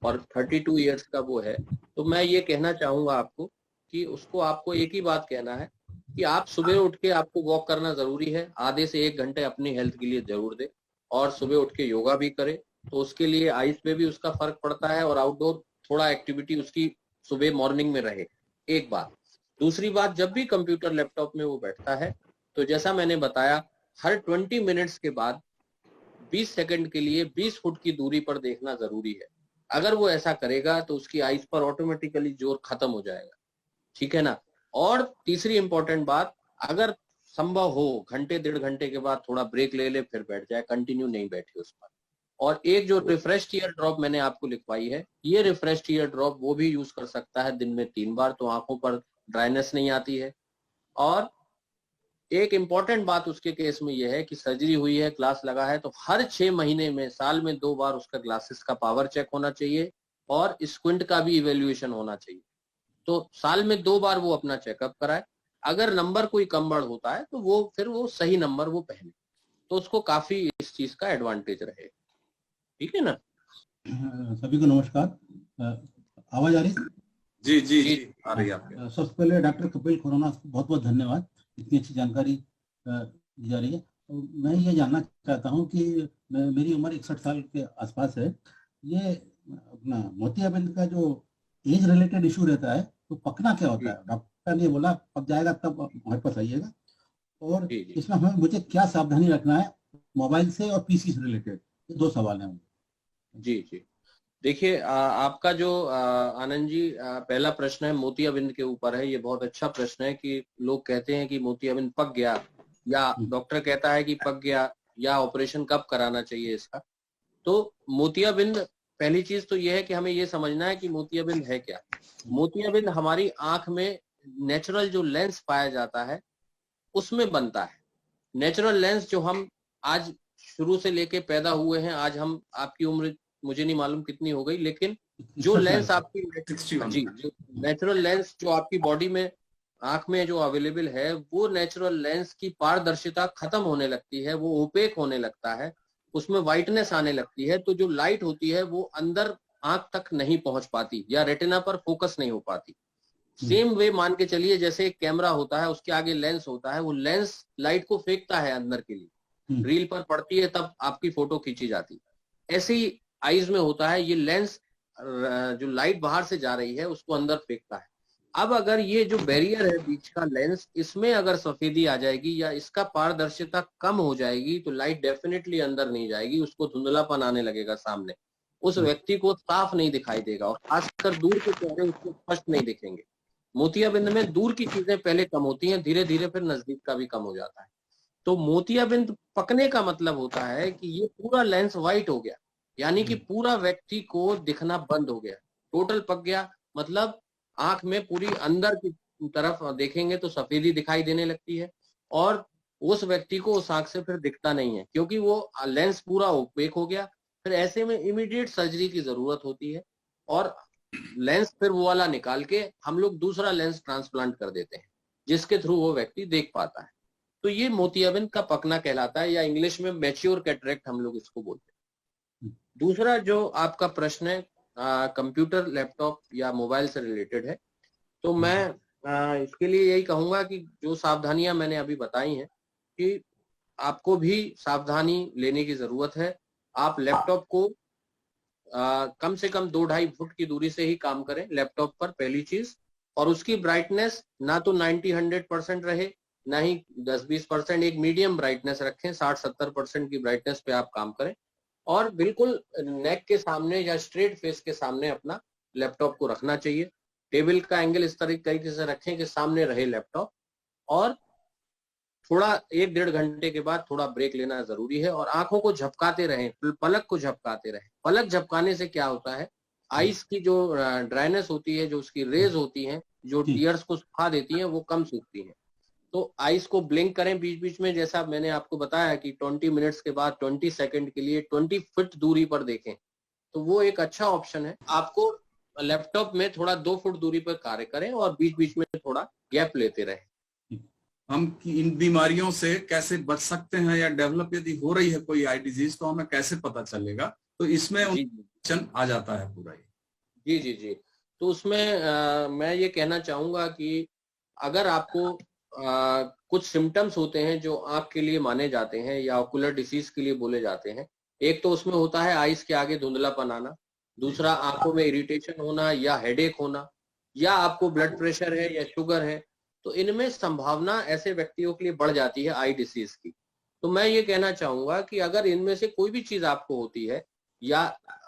और 32 ईयर्स का वो है, तो मैं ये कहना चाहूंगा आपको कि उसको, आपको एक ही बात कहना है कि आप सुबह उठ के, आपको वॉक करना जरूरी है, आधे से 1 घंटे अपनी हेल्थ के लिए जरूर दे, और सुबह उठ के योगा भी करे, तो उसके लिए आइस पे भी उसका फर्क पड़ता है, और आउटडोर थोड़ा एक्टिविटी उसकी सुबह मॉर्निंग में रहे। एक बात। दूसरी बात, जब भी कंप्यूटर लैपटॉप में वो बैठता है तो जैसा मैंने बताया, हर 20 मिनट्स के बाद 20 सेकंड के लिए 20 फुट की दूरी पर देखना जरूरी है। अगर वो ऐसा करेगा तो उसकी आईज पर ऑटोमेटिकली जोर खत्म हो जाएगा, ठीक है ना। और तीसरी इंपॉर्टेंट बात, अगर संभव हो घंटे 1.5 घंटे के बाद थोड़ा ब्रेक ले ले, फिर बैठ जाए, कंटिन्यू नहीं बैठे उस पर। और एक जो रिफ्रेश्ड ईयर ड्रॉप मैंने आपको लिखवाई है, ये रिफ्रेश्ड ईयर ड्रॉप वो भी यूज कर सकता है दिन में 3 बार, तो आंखों पर ड्राइनेस नहीं आती है। और एक इंपॉर्टेंट बात उसके केस में यह है कि सर्जरी हुई है, ग्लास लगा है, तो हर 6 महीने में, साल में 2 बार उसका ग्लासेस का पावर चेक होना चाहिए और स्क्विंट का भी इवेल्युएशन होना चाहिए। तो साल में 2 बार वो अपना चेकअप कराए। अगर नंबर कोई कम बढ़ होता है तो फिर वो सही नंबर वो पहने, तो उसको काफी इस चीज का एडवांटेज रहे, ठीक है ना। सभी को नमस्कार। आवाज आ रही? जी जी जी आ रही है आपके। सबसे पहले डॉक्टर कपिल खुराना को बहुत बहुत धन्यवाद, इतनी अच्छी जानकारी दी जा रही है। तो मैं ये जानना चाहता हूँ कि मेरी उम्र 61 साल के आसपास है। ये अपना मोतियाबिंद का जो एज रिलेटेड इशू रहता है, तो पकना क्या होता है? डॉक्टर ने बोला पक जाएगा तब हमारे पास आइएगा, और इसमें मुझे क्या सावधानी रखना है मोबाइल से और पीसी से रिलेटेड? 2 सवाल हैं। जी जी, देखिए आपका जो आनंद जी पहला प्रश्न है मोतियाबिंद के ऊपर है, ये बहुत अच्छा प्रश्न है कि लोग कहते हैं कि मोतियाबिंद पक गया, या डॉक्टर कहता है कि पक गया, या ऑपरेशन कब कराना चाहिए इसका। तो मोतियाबिंद, पहली चीज तो यह है कि हमें यह समझना है कि मोतियाबिंद है क्या। मोतियाबिंद हमारी आंख में नेचुरल जो लेंस पाया जाता है उसमें बनता है। नेचुरल लेंस जो हम आज शुरू से लेके पैदा हुए हैं, आज हम, आपकी उम्र मुझे नहीं मालूम कितनी हो गई, लेकिन जो लेंस आपकी जी, जो नेचुरल लेंस जो आपकी बॉडी में, आंख में जो अवेलेबल है, वो नेचुरल लेंस की पारदर्शिता खत्म होने लगती है, वो ओपेक होने लगता है, उसमें व्हाइटनेस आने लगती है। तो जो लाइट होती है वो अंदर आंख तक नहीं पहुंच पाती या रेटिना पर फोकस नहीं हो पाती। सेम वे मान के चलिए, जैसे एक कैमरा होता है, उसके आगे लेंस होता है, वो लेंस लाइट को फेंकता है अंदर के लिए, रील पर पड़ती है तब आपकी फोटो खींची जाती है। ऐसे ही आईज में होता है, ये लेंस जो लाइट बाहर से जा रही है उसको अंदर फेंकता है। अब अगर ये जो बैरियर है बीच का लेंस, इसमें अगर सफेदी आ जाएगी या इसका पारदर्शिता कम हो जाएगी तो लाइट डेफिनेटली अंदर नहीं जाएगी, उसको धुंधलापन आने लगेगा सामने, उस व्यक्ति को साफ नहीं दिखाई देगा, और खासकर दूर के चेहरे उसको स्पष्ट नहीं दिखेंगे। मोतियाबिंद में दूर की चीजें पहले कम होती हैं, धीरे धीरे फिर नजदीक का भी कम हो जाता है। तो मोतियाबिंद पकने का मतलब होता है कि ये पूरा लेंस व्हाइट हो गया, यानी कि पूरा व्यक्ति को दिखना बंद हो गया, टोटल पक गया। मतलब आंख में पूरी अंदर की तरफ देखेंगे तो सफेदी दिखाई देने लगती है, और उस व्यक्ति को उस आंख से फिर दिखता नहीं है, क्योंकि वो लेंस पूरा ओपेक हो गया। फिर ऐसे में इमीडिएट सर्जरी की जरूरत होती है, और लेंस फिर वो वाला निकाल के हम लोग दूसरा लेंस ट्रांसप्लांट कर देते हैं, जिसके थ्रू वो व्यक्ति देख पाता है। तो ये मोतियाबिंद का पकना कहलाता है, या इंग्लिश में मैच्योर कैटरेक्ट हम लोग इसको बोलते हैं। दूसरा जो आपका प्रश्न है कंप्यूटर, लैपटॉप या मोबाइल से रिलेटेड है, तो मैं इसके लिए यही कहूंगा कि जो सावधानियां मैंने अभी बताई हैं कि आपको भी सावधानी लेने की जरूरत है। आप लैपटॉप को कम से कम 2-2.5 फुट की दूरी से ही काम करें लैपटॉप पर, पहली चीज। और उसकी ब्राइटनेस ना तो 90-100% रहे, ना ही 10-20%, एक मीडियम ब्राइटनेस रखें, 60-70% की ब्राइटनेस पे आप काम करें। और बिल्कुल नेक के सामने या स्ट्रेट फेस के सामने अपना लैपटॉप को रखना चाहिए। टेबल का एंगल इस तरीके से रखें कि सामने रहे लैपटॉप, और थोड़ा 1-1.5 घंटे के बाद थोड़ा ब्रेक लेना जरूरी है। और आंखों को झपकाते रहें, पलक को झपकाते रहें। पलक झपकाने से क्या होता है, आइस की जो ड्राइनेस होती है, जो उसकी रेज होती हैं, जो टीयर्स को सुखा देती हैं, वो कम सूखती हैं। तो आइस को ब्लिंक करें बीच बीच में, जैसा मैंने आपको बताया कि 20 मिनट्स के बाद 20 सेकंड के लिए 20 फुट दूरी पर देखें, तो वो एक अच्छा ऑप्शन है। आपको लैपटॉप में थोड़ा 2 फुट दूरी पर कार्य करें और बीच बीच में थोड़ा गैप लेते रहें। हम इन बीमारियों से कैसे बच सकते हैं, या डेवलप यदि हो रही है कोई आई डिजीज तो हमें कैसे पता चलेगा? तो इसमें ऑप्शन आ जाता है पूरा ही। जी जी जी, तो उसमें मैं ये कहना चाहूंगा कि अगर आपको कुछ सिम्टम्स होते हैं जो आंख के लिए माने जाते हैं या ऑकुलर डिसीज के लिए बोले जाते हैं, एक तो उसमें होता है आइस के आगे धुंधलापन आना, दूसरा आंखों में इरिटेशन होना या हेडेक होना, या आपको ब्लड प्रेशर है या शुगर है, तो इनमें संभावना ऐसे व्यक्तियों के लिए बढ़ जाती है आई डिसीज की। तो मैं ये कहना चाहूंगा कि अगर इनमें से कोई भी चीज आपको होती है, या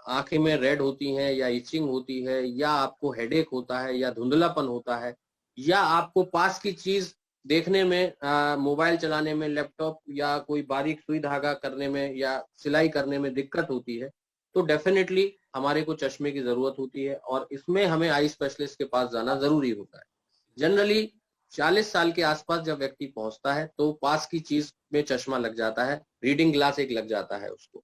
आंखें में रेड होती हैं, या इचिंग होती है, या आपको हेडेक होता है, या धुंधलापन होता है, या आपको पास की चीज देखने में, मोबाइल चलाने में, लैपटॉप या कोई बारीक सुई धागा करने में या सिलाई करने में दिक्कत होती है, तो डेफिनेटली हमारे को चश्मे की जरूरत होती है, और इसमें हमें आई स्पेशलिस्ट के पास जाना जरूरी होता है। जनरली 40 साल के आसपास जब व्यक्ति पहुंचता है तो पास की चीज में चश्मा लग जाता है, रीडिंग ग्लास एक लग जाता है उसको।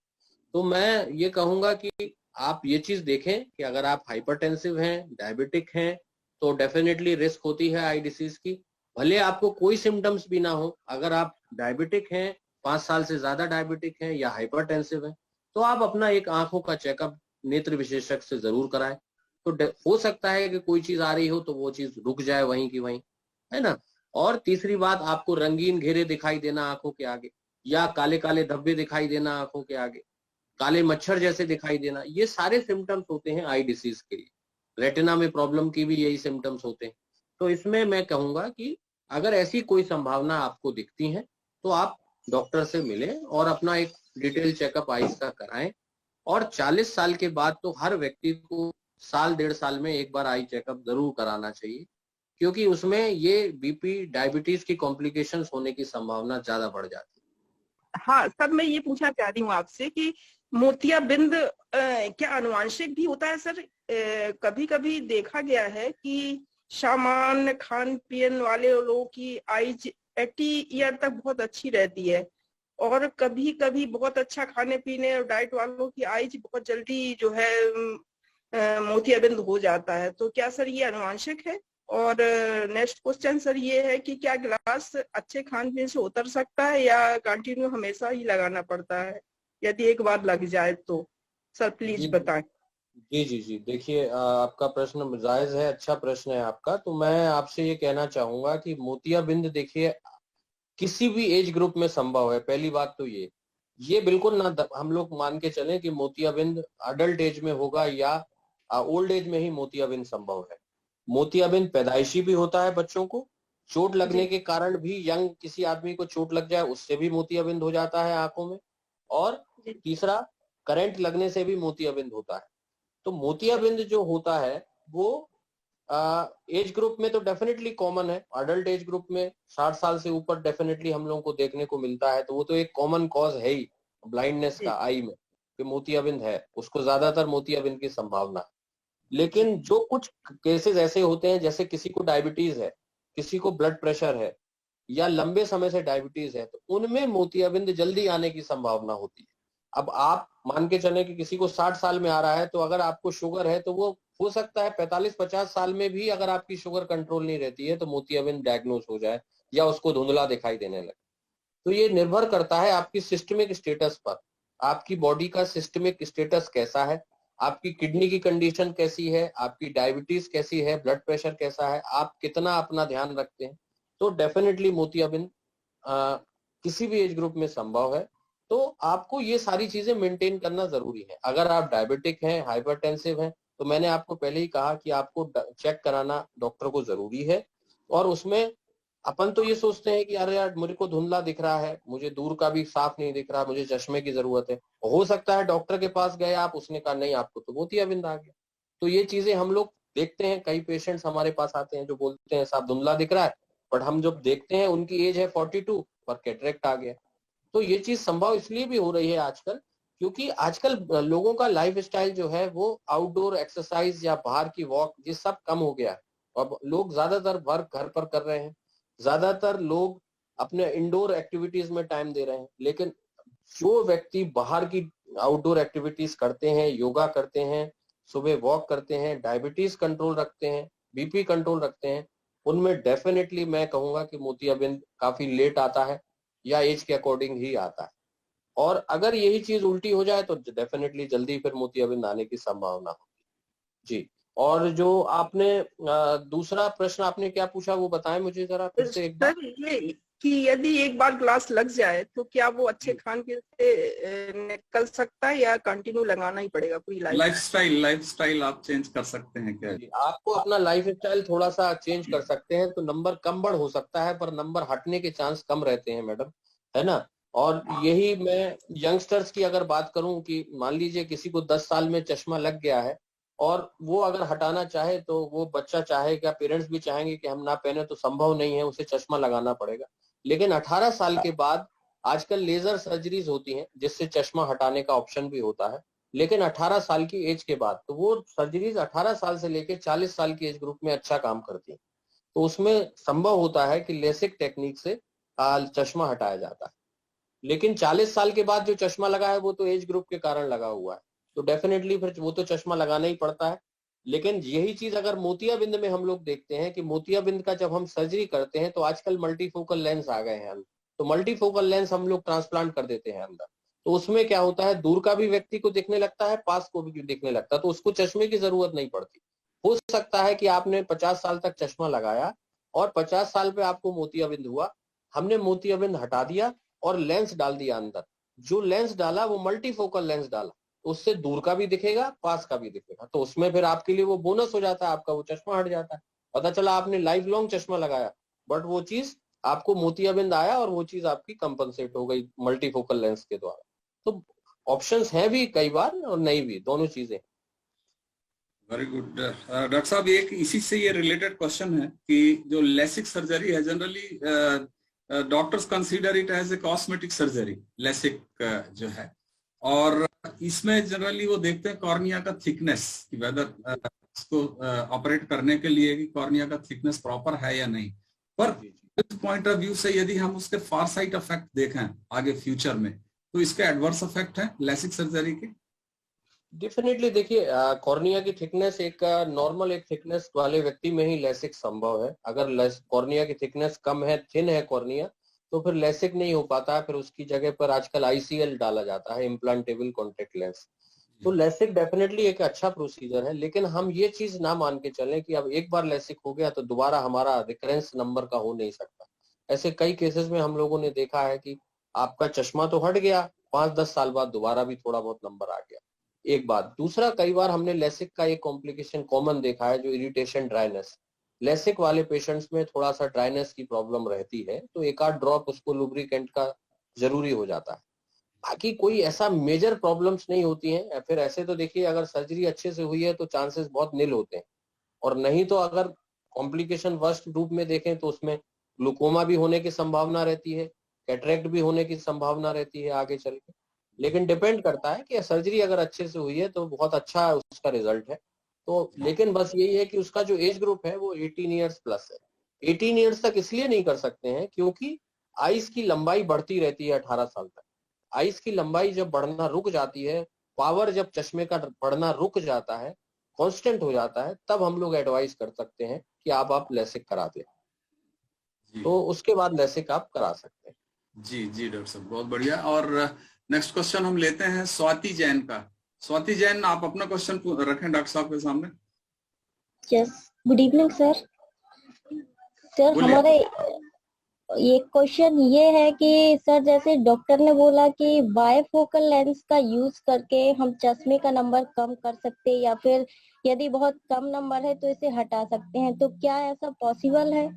तो मैं ये कहूंगा कि आप ये चीज देखें कि अगर आप हाइपरटेंसिव हैं, डायबिटिक हैं, तो डेफिनेटली रिस्क होती है आई डिसीज की। भले आपको कोई सिम्टम्स भी ना हो, अगर आप डायबिटिक हैं, 5 साल से ज्यादा डायबिटिक हैं या हाइपरटेंसिव हैं, तो आप अपना एक आंखों का चेकअप नेत्र विशेषज्ञ से जरूर कराएं। तो हो सकता है कि कोई चीज आ रही हो तो वो चीज रुक जाए वहीं की वहीं, है ना। और तीसरी बात, आपको रंगीन घेरे दिखाई देना आंखों के आगे, या काले काले धब्बे दिखाई देना आंखों के आगे, काले मच्छर जैसे दिखाई देना, ये सारे सिम्टम्स होते हैं आई डिसीज के लिए। रेटिना में प्रॉब्लम की भी यही सिम्टम्स होते हैं। तो इसमें मैं कहूंगा कि अगर ऐसी कोई संभावना आपको दिखती है तो आप डॉक्टर से मिलें और अपना एक डिटेल चेकअप आईज का कराएं। और 40 साल के बाद तो हर व्यक्ति को साल 1.5 साल में एक बार आई चेकअप जरूर कराना चाहिए, क्योंकि उसमें ये बीपी, डायबिटीज की कॉम्प्लिकेशंस होने की संभावना ज्यादा बढ़ जाती है। हाँ सर, मैं ये पूछना चाह रही हूँ आपसे कि मोतियाबिंद क्या अनुवांशिक भी होता है सर? कभी कभी देखा गया है कि सामान्य खान पीन वाले लोगों की आइज 80 ईयर तक बहुत अच्छी रहती है, और कभी कभी बहुत अच्छा खाने पीने और डाइट वालों की आइज बहुत जल्दी जो है मोतियाबिंद हो जाता है। तो क्या सर ये अनुवांशिक है? और नेक्स्ट क्वेश्चन सर ये है कि क्या ग्लास अच्छे खान पीन से उतर सकता है या कंटिन्यू हमेशा ही लगाना पड़ता है? यदि एक बार लग जाए तो सर प्लीज बताएं। जी जी जी, देखिए आपका प्रश्न जायज है, अच्छा प्रश्न है आपका। तो मैं आपसे ये कहना चाहूंगा कि मोतियाबिंद देखिए किसी भी एज ग्रुप में संभव है। पहली बात तो ये बिल्कुल ना हम लोग मान के चलें कि मोतियाबिंद अडल्ट एज में होगा या ओल्ड एज में ही मोतियाबिंद संभव है। मोतियाबिंद पैदाइशी भी होता है बच्चों को, चोट लगने के कारण भी, यंग किसी आदमी को चोट लग जाए उससे भी मोतियाबिंद हो जाता है आंखों में, और तीसरा करंट लगने से भी मोतियाबिंद होता है। तो मोतियाबिंद जो होता है वो एज ग्रुप में तो डेफिनेटली कॉमन है। अडल्ट एज ग्रुप में 60 साल से ऊपर डेफिनेटली हम लोगों को देखने को मिलता है। तो वो तो एक कॉमन कॉज है ही ब्लाइंडनेस का आई में, कि मोतियाबिंद है, उसको ज्यादातर मोतियाबिंद की संभावना है। लेकिन जो कुछ केसेस ऐसे होते हैं, जैसे किसी को डायबिटीज है, किसी को ब्लड प्रेशर है, या लंबे समय से डायबिटीज है, तो उनमें मोतियाबिंद जल्दी आने की संभावना होती है। अब आप मान के चले कि किसी को 60 साल में आ रहा है, तो अगर आपको शुगर है तो वो हो सकता है 45-50 साल में भी अगर आपकी शुगर कंट्रोल नहीं रहती है तो मोतियाबिंद डायग्नोज हो जाए या उसको धुंधला दिखाई देने लगे। तो ये निर्भर करता है आपकी सिस्टमिक स्टेटस पर, आपकी बॉडी का सिस्टमिक स्टेटस कैसा है, आपकी किडनी की कंडीशन कैसी है, आपकी डायबिटीज कैसी है, ब्लड प्रेशर कैसा है, आप कितना अपना ध्यान रखते हैं। तो डेफिनेटली मोतियाबिंद किसी भी एज ग्रुप में संभव है। तो आपको ये सारी चीजें मेंटेन करना जरूरी है। अगर आप डायबिटिक हैं, हाइपरटेंसिव हैं, तो मैंने आपको पहले ही कहा कि आपको चेक कराना डॉक्टर को जरूरी है। और उसमें अपन तो ये सोचते हैं कि अरे यार मेरे को धुंधला दिख रहा है, मुझे दूर का भी साफ नहीं दिख रहा, मुझे चश्मे की जरूरत है। हो सकता है डॉक्टर के पास गए आप, उसने कहा नहीं आपको तो मोतियाबिंद आ गया। तो ये चीजें हम लोग देखते हैं। कई पेशेंट्स हमारे पास आते हैं जो बोलते हैं साहब धुंधला दिख रहा है, बट हम जब देखते हैं उनकी एज है 42 पर कैटरेक्ट आ गया। तो ये चीज संभव इसलिए भी हो रही है आजकल, क्योंकि आजकल लोगों का लाइफ स्टाइल जो है वो आउटडोर एक्सरसाइज या बाहर की वॉक ये सब कम हो गया है। अब लोग ज्यादातर वर्क घर पर कर रहे हैं, ज्यादातर लोग अपने इंडोर एक्टिविटीज में टाइम दे रहे हैं। लेकिन जो व्यक्ति बाहर की आउटडोर एक्टिविटीज करते हैं, योगा करते हैं, सुबह वॉक करते हैं, डायबिटीज कंट्रोल रखते हैं, बीपी कंट्रोल रखते हैं, उनमें डेफिनेटली मैं कहूंगा कि मोतियाबिंद काफी लेट आता है या एज के अकॉर्डिंग ही आता है। और अगर यही चीज उल्टी हो जाए तो डेफिनेटली जल्दी फिर मोतियाबिंद आने की संभावना होगी। जी, और जो आपने दूसरा प्रश्न आपने क्या पूछा वो बताएं मुझे जरा फिर से एक बार। कि यदि एक बार ग्लास लग जाए तो क्या वो अच्छे खान पीन से निकल सकता है या कंटिन्यू लगाना ही पड़ेगा पूरी लाइफस्टाइल आप चेंज कर सकते हैं क्या? आपको अपना लाइफ स्टाइल थोड़ा सा चेंज कर सकते हैं तो नंबर कम बढ़ हो सकता है, पर नंबर हटने के चांस कम रहते हैं मैडम, है ना। और यही मैं यंगस्टर्स की अगर बात करूं कि मान लीजिए किसी को 10 साल में चश्मा लग गया है और वो अगर हटाना चाहे तो वो बच्चा चाहेगा, पेरेंट्स भी चाहेंगे कि हम ना पहने तो संभव नहीं है, उसे चश्मा लगाना पड़ेगा। लेकिन 18 साल के बाद आजकल लेजर सर्जरीज होती हैं जिससे चश्मा हटाने का ऑप्शन भी होता है, लेकिन 18 साल की एज के बाद तो वो सर्जरीज 18 साल से लेकर 40 साल की एज ग्रुप में अच्छा काम करती है। तो उसमें संभव होता है कि लेसिक टेक्निक से चश्मा हटाया जाता है। लेकिन 40 साल के बाद जो चश्मा लगा है वो तो एज ग्रुप के कारण लगा हुआ है, तो डेफिनेटली फिर वो तो चश्मा लगाना ही पड़ता है। लेकिन यही चीज अगर मोतियाबिंद में हम लोग देखते हैं कि मोतियाबिंद का जब हम सर्जरी करते हैं तो आजकल मल्टीफोकल लेंस आ गए हैं, तो मल्टीफोकल लेंस हम लोग ट्रांसप्लांट कर देते हैं अंदर। तो उसमें क्या होता है, दूर का भी व्यक्ति को दिखने लगता है, पास को भी दिखने लगता है, तो उसको चश्मे की जरूरत नहीं पड़ती। हो सकता है कि आपने 50 साल तक चश्मा लगाया और 50 साल पे आपको मोतियाबिंद हुआ, हमने मोतियाबिंद हटा दिया और लेंस डाल दिया अंदर। जो लेंस डाला वो मल्टीफोकल लेंस डाला, उससे दूर का भी दिखेगा, पास का भी दिखेगा, तो उसमें फिर आपके लिए वो बोनस हो जाता है, आपका वो चश्मा हट जाता है। पता चला आपने लाइफ लॉन्ग चश्मा लगाया बट वो चीज आपको मोतियाबिंद आया और वो चीज आपकी कंपनसेट हो गई मल्टीफोकल लेंस के द्वारा। तो ऑप्शंस हैं भी कई बार और नहीं भी, दोनों चीजें। वेरी गुड डॉक्टर साहब, एक इसी से ये रिलेटेड क्वेश्चन है कि जो लेसिक सर्जरी है generally doctors consider it as a cosmetic surgery, lasik जो है, और इसमें जनरली वो देखते हैं कॉर्निया का थिकनेस कि वेदर इसको ऑपरेट करने के लिए कि कॉर्निया का थिकनेस प्रॉपर है या नहीं। पर इस पॉइंट ऑफ व्यू से यदि हम उसके फार साइड इफेक्ट देखें आगे फ्यूचर में, तो इसके एडवर्स इफेक्ट है लेसिक सर्जरी के? डेफिनेटली देखिए, कॉर्निया की थिकनेस एक नॉर्मल एक थिकनेस वाले व्यक्ति में ही लेसिक संभव है। अगर कॉर्निया की थिकनेस कम है, थिन है कॉर्निया, तो फिर लेसिक नहीं हो पाता है, फिर उसकी जगह पर आजकल ICL डाला जाता है, इम्प्लांटेबल कॉन्टेक्ट लेंस। तो लेसिक डेफिनेटली एक अच्छा प्रोसीजर है, लेकिन हम ये चीज ना मान के चलें कि अब एक बार लेसिक हो गया तो दोबारा हमारा रिकरेंस नंबर का हो नहीं सकता। ऐसे कई केसेस में हम लोगों ने देखा है कि आपका चश्मा तो हट गया, 5-10 साल बाद दोबारा भी थोड़ा बहुत नंबर आ गया। एक बात, दूसरा, कई बार हमने लेसिक का एक कॉम्प्लिकेशन कॉमन देखा है जो इरिटेशन ड्राइनेस। लेसिक वाले पेशेंट्स में थोड़ा सा ड्राइनेस की प्रॉब्लम रहती है, तो एक आध ड्रॉप उसको लुब्रिकेंट का जरूरी हो जाता है। बाकी कोई ऐसा मेजर प्रॉब्लम्स नहीं होती हैं। फिर ऐसे तो देखिए, अगर सर्जरी अच्छे से हुई है तो चांसेस बहुत निल होते हैं, और नहीं तो अगर कॉम्प्लिकेशन वर्स्ट रूप में देखें तो उसमें ग्लूकोमा भी होने की संभावना रहती है, कैटरेक्ट भी होने की संभावना रहती है आगे चल के। लेकिन डिपेंड करता है कि सर्जरी अगर अच्छे से हुई है तो बहुत अच्छा उसका रिजल्ट है। तो लेकिन बस यही है कि उसका जो एज ग्रुप है वो 18 ईयर्स प्लस है। 18 ईयर्स तक इसलिए नहीं कर सकते हैं क्योंकि आइस की लंबाई बढ़ती रहती है 18 साल तक। आइस की लंबाई जब बढ़ना रुक जाती है, पावर जब चश्मे का बढ़ना रुक जाता है, कांस्टेंट हो जाता है, तब हम लोग एडवाइस कर सकते हैं कि आप लेसिक करा दें। तो उसके बाद लेसिक आप करा सकते हैं। जी जी डॉक्टर साहब, बहुत बढ़िया। और नेक्स्ट क्वेश्चन हम लेते हैं स्वाति जैन का। स्वाति जैन, आप अपना क्वेश्चन रखें डॉक्टर साहब के सामने। Yes, good evening sir. Sir हमारा एक क्वेश्चन ये है कि सर जैसे डॉक्टर ने बोला कि बायफोकल लेंस का यूज करके हम चश्मे का नंबर कम कर सकते हैं या फिर यदि बहुत कम नंबर है तो इसे हटा सकते हैं, तो क्या ऐसा पॉसिबल है?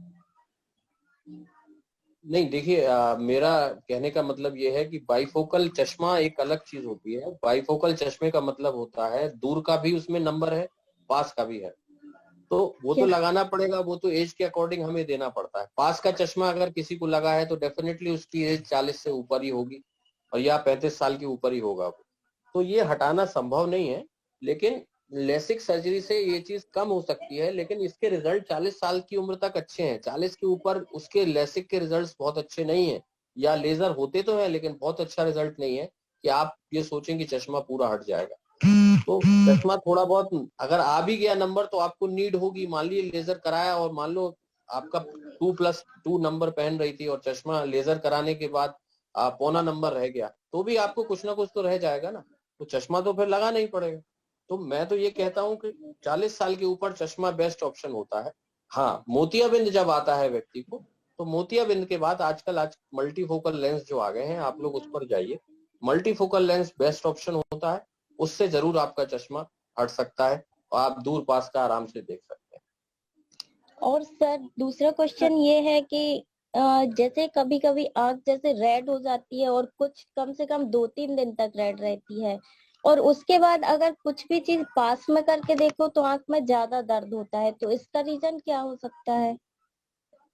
नहीं, देखिए, मेरा कहने का मतलब ये है कि बाइफोकल चश्मा एक अलग चीज होती है। बाइफोकल चश्मे का मतलब होता है दूर का भी उसमें नंबर है, पास का भी है, तो वो तो लगाना पड़ेगा, वो तो एज के अकॉर्डिंग हमें देना पड़ता है। पास का चश्मा अगर किसी को लगा है तो डेफिनेटली उसकी एज 40 से ऊपर ही होगी और या 35 साल के ऊपर ही होगा, तो ये हटाना संभव नहीं है। लेकिन लेसिक सर्जरी से ये चीज कम हो सकती है, लेकिन इसके रिजल्ट 40 साल की उम्र तक अच्छे हैं। 40 के ऊपर उसके लेसिक के रिजल्ट्स बहुत अच्छे नहीं है, या लेजर होते तो है लेकिन बहुत अच्छा रिजल्ट नहीं है कि आप ये सोचें कि चश्मा पूरा हट जाएगा। तो चश्मा थोड़ा बहुत अगर आ भी गया नंबर तो आपको नीड होगी। मान लीजिए लेजर कराया और मान लो आपका 2+2 नंबर पहन रही थी और चश्मा लेजर कराने के बाद पौना नंबर रह गया, तो भी आपको कुछ ना कुछ तो रह जाएगा ना, तो चश्मा तो फिर लगाना ही पड़ेगा। तो मैं तो ये कहता हूँ कि 40 साल के ऊपर चश्मा बेस्ट ऑप्शन होता है। हाँ, मोतियाबिंद जब आता है व्यक्ति को तो मोतियाबिंद के बाद आज मल्टीफोकल लेंस जो आ गए हैं, आप लोग उस पर जाइए। मल्टीफोकल लेंस बेस्ट ऑप्शन होता है, उससे जरूर आपका चश्मा हट सकता है और आप दूर पास का आराम से देख सकते हैं। और सर दूसरा क्वेश्चन ये है कि जैसे कभी कभी आंख जैसे रेड हो जाती है और कुछ कम से कम 2-3 दिन तक रेड रहती है, और उसके बाद अगर कुछ भी चीज पास में करके देखो तो आंख में ज्यादा दर्द होता है, तो इसका रीजन क्या हो सकता है?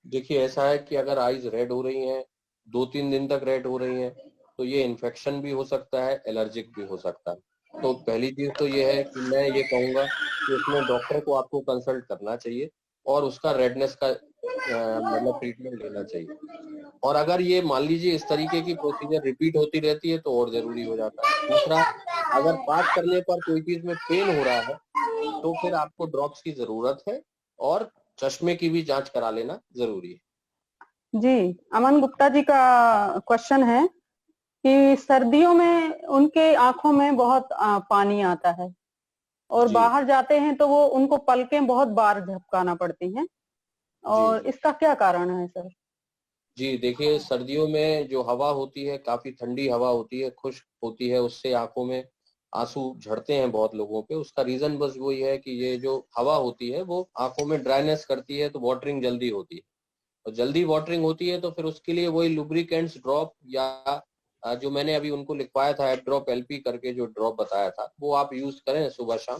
देखिए, ऐसा है कि अगर आईज रेड हो रही हैं, 2-3 दिन तक रेड हो रही हैं, तो ये इन्फेक्शन भी हो सकता है, एलर्जिक भी हो सकता है। तो पहली चीज तो ये है कि मैं ये कहूंगा कि उसमें डॉक्टर को आपको कंसल्ट करना चाहिए और उसका रेडनेस का मतलब ट्रीटमेंट लेना चाहिए। और अगर ये मान लीजिए इस तरीके की प्रोसीजर रिपीट होती रहती है तो और जरूरी हो जाता है। दूसरा, अगर पास करने पर कोई चीज में पेन हो रहा है तो फिर आपको ड्रॉप्स की जरूरत है और चश्मे की भी जांच करा लेना जरूरी है। जी, अमन गुप्ता जी का क्वेश्चन है कि सर्दियों में उनके आंखों में बहुत पानी आता है और बाहर जाते हैं तो वो उनको पलकें बहुत बार झपकाना पड़ती हैं, और इसका क्या कारण है सर? जी देखिए, सर्दियों में जो हवा होती है काफी ठंडी हवा होती है, खुश्क होती है, उससे आंखों में आंसू झड़ते हैं बहुत लोगों पे। उसका रीजन बस वही है कि ये जो हवा होती है वो आंखों में ड्राइनेस करती है, तो वाटरिंग जल्दी होती है, और जल्दी वाटरिंग होती है तो फिर उसके लिए वही लुब्रिकेंट्स ड्रॉप या जो मैंने अभी उनको लिखवाया था एप ड्रॉप एलपी करके जो ड्रॉप बताया था, वो आप यूज करें सुबह शाम।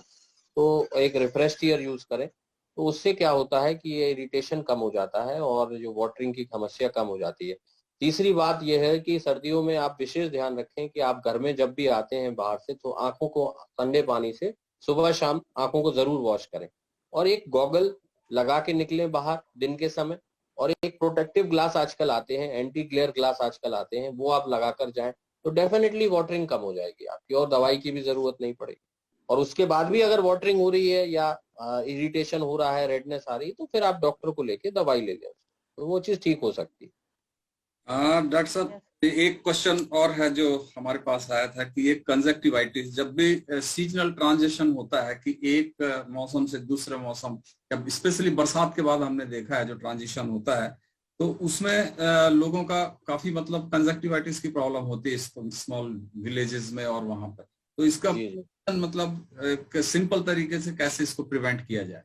तो एक रिफ्रेश ईयर यूज करें, तो उससे क्या होता है कि ये इरिटेशन कम हो जाता है और जो वाटरिंग की समस्या कम हो जाती है। तीसरी बात यह है कि सर्दियों में आप विशेष ध्यान रखें कि आप घर में जब भी आते हैं बाहर से तो आंखों को ठंडे पानी से सुबह शाम आंखों को जरूर वॉश करें, और एक गॉगल लगा के निकलें बाहर दिन के समय, और एक प्रोटेक्टिव ग्लास आजकल आते हैं, एंटी ग्लेयर ग्लास आजकल आते हैं, वो आप लगाकर जाएं तो डेफिनेटली वाटरिंग कम हो जाएगी आपकी और दवाई की भी जरूरत नहीं पड़ेगी। और उसके बाद भी अगर वाटरिंग हो रही है या इरिटेशन हो रहा है, रेडनेस आ रही है, तो फिर आप डॉक्टर को लेके दवाई ले लें, तो वो चीज ठीक हो सकती है। डॉक्टर साहब, एक क्वेश्चन और है जो हमारे पास आया था कि एक कंजक्टिवाइटिस, जब भी सीजनल ट्रांजिशन होता है कि एक मौसम से दूसरे मौसम, जब स्पेशली बरसात के बाद हमने देखा है जो ट्रांजिशन होता है, तो उसमें लोगों का काफी मतलब कंजक्टिवाइटिस की प्रॉब्लम होती है स्मॉल विलेजेस में और वहां पर। तो इसका मतलब सिंपल तरीके से कैसे इसको प्रिवेंट किया जाए?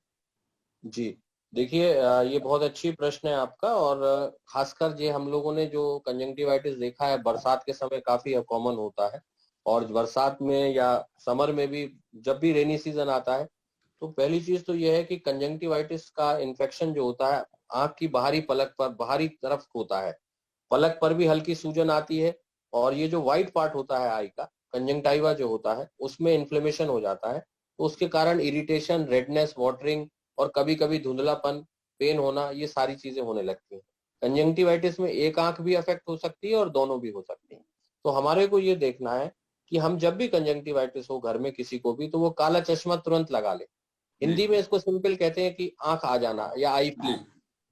जी देखिए, ये बहुत अच्छी प्रश्न है आपका, और खासकर ये हम लोगों ने जो कंजंक्टिवाइटिस देखा है बरसात के समय काफी कॉमन होता है, और बरसात में या समर में भी जब भी रेनी सीजन आता है, तो पहली चीज तो ये है कि कंजंक्टिवाइटिस का इन्फेक्शन जो होता है आंख की बाहरी पलक पर, बाहरी तरफ होता है, पलक पर भी हल्की सूजन आती है, और ये जो व्हाइट पार्ट होता है आई का, कंजंक्टाइवा जो होता है, उसमें इन्फ्लेमेशन हो जाता है, तो उसके कारण इरिटेशन, रेडनेस, वाटरिंग और कभी कभी धुंधलापन, पेन होना, ये सारी चीजें होने लगती हैं। कंजंक्टिवाइटिस में एक आंख भी अफेक्ट हो सकती है और दोनों भी हो सकती हैं। तो हमारे को ये देखना है कि हम जब भी कंजंक्टिवाइटिस हो घर में किसी को भी, तो वो काला चश्मा तुरंत लगा ले। हिंदी में इसको सिंपल कहते हैं कि आंख आ जाना या आई फ्लू।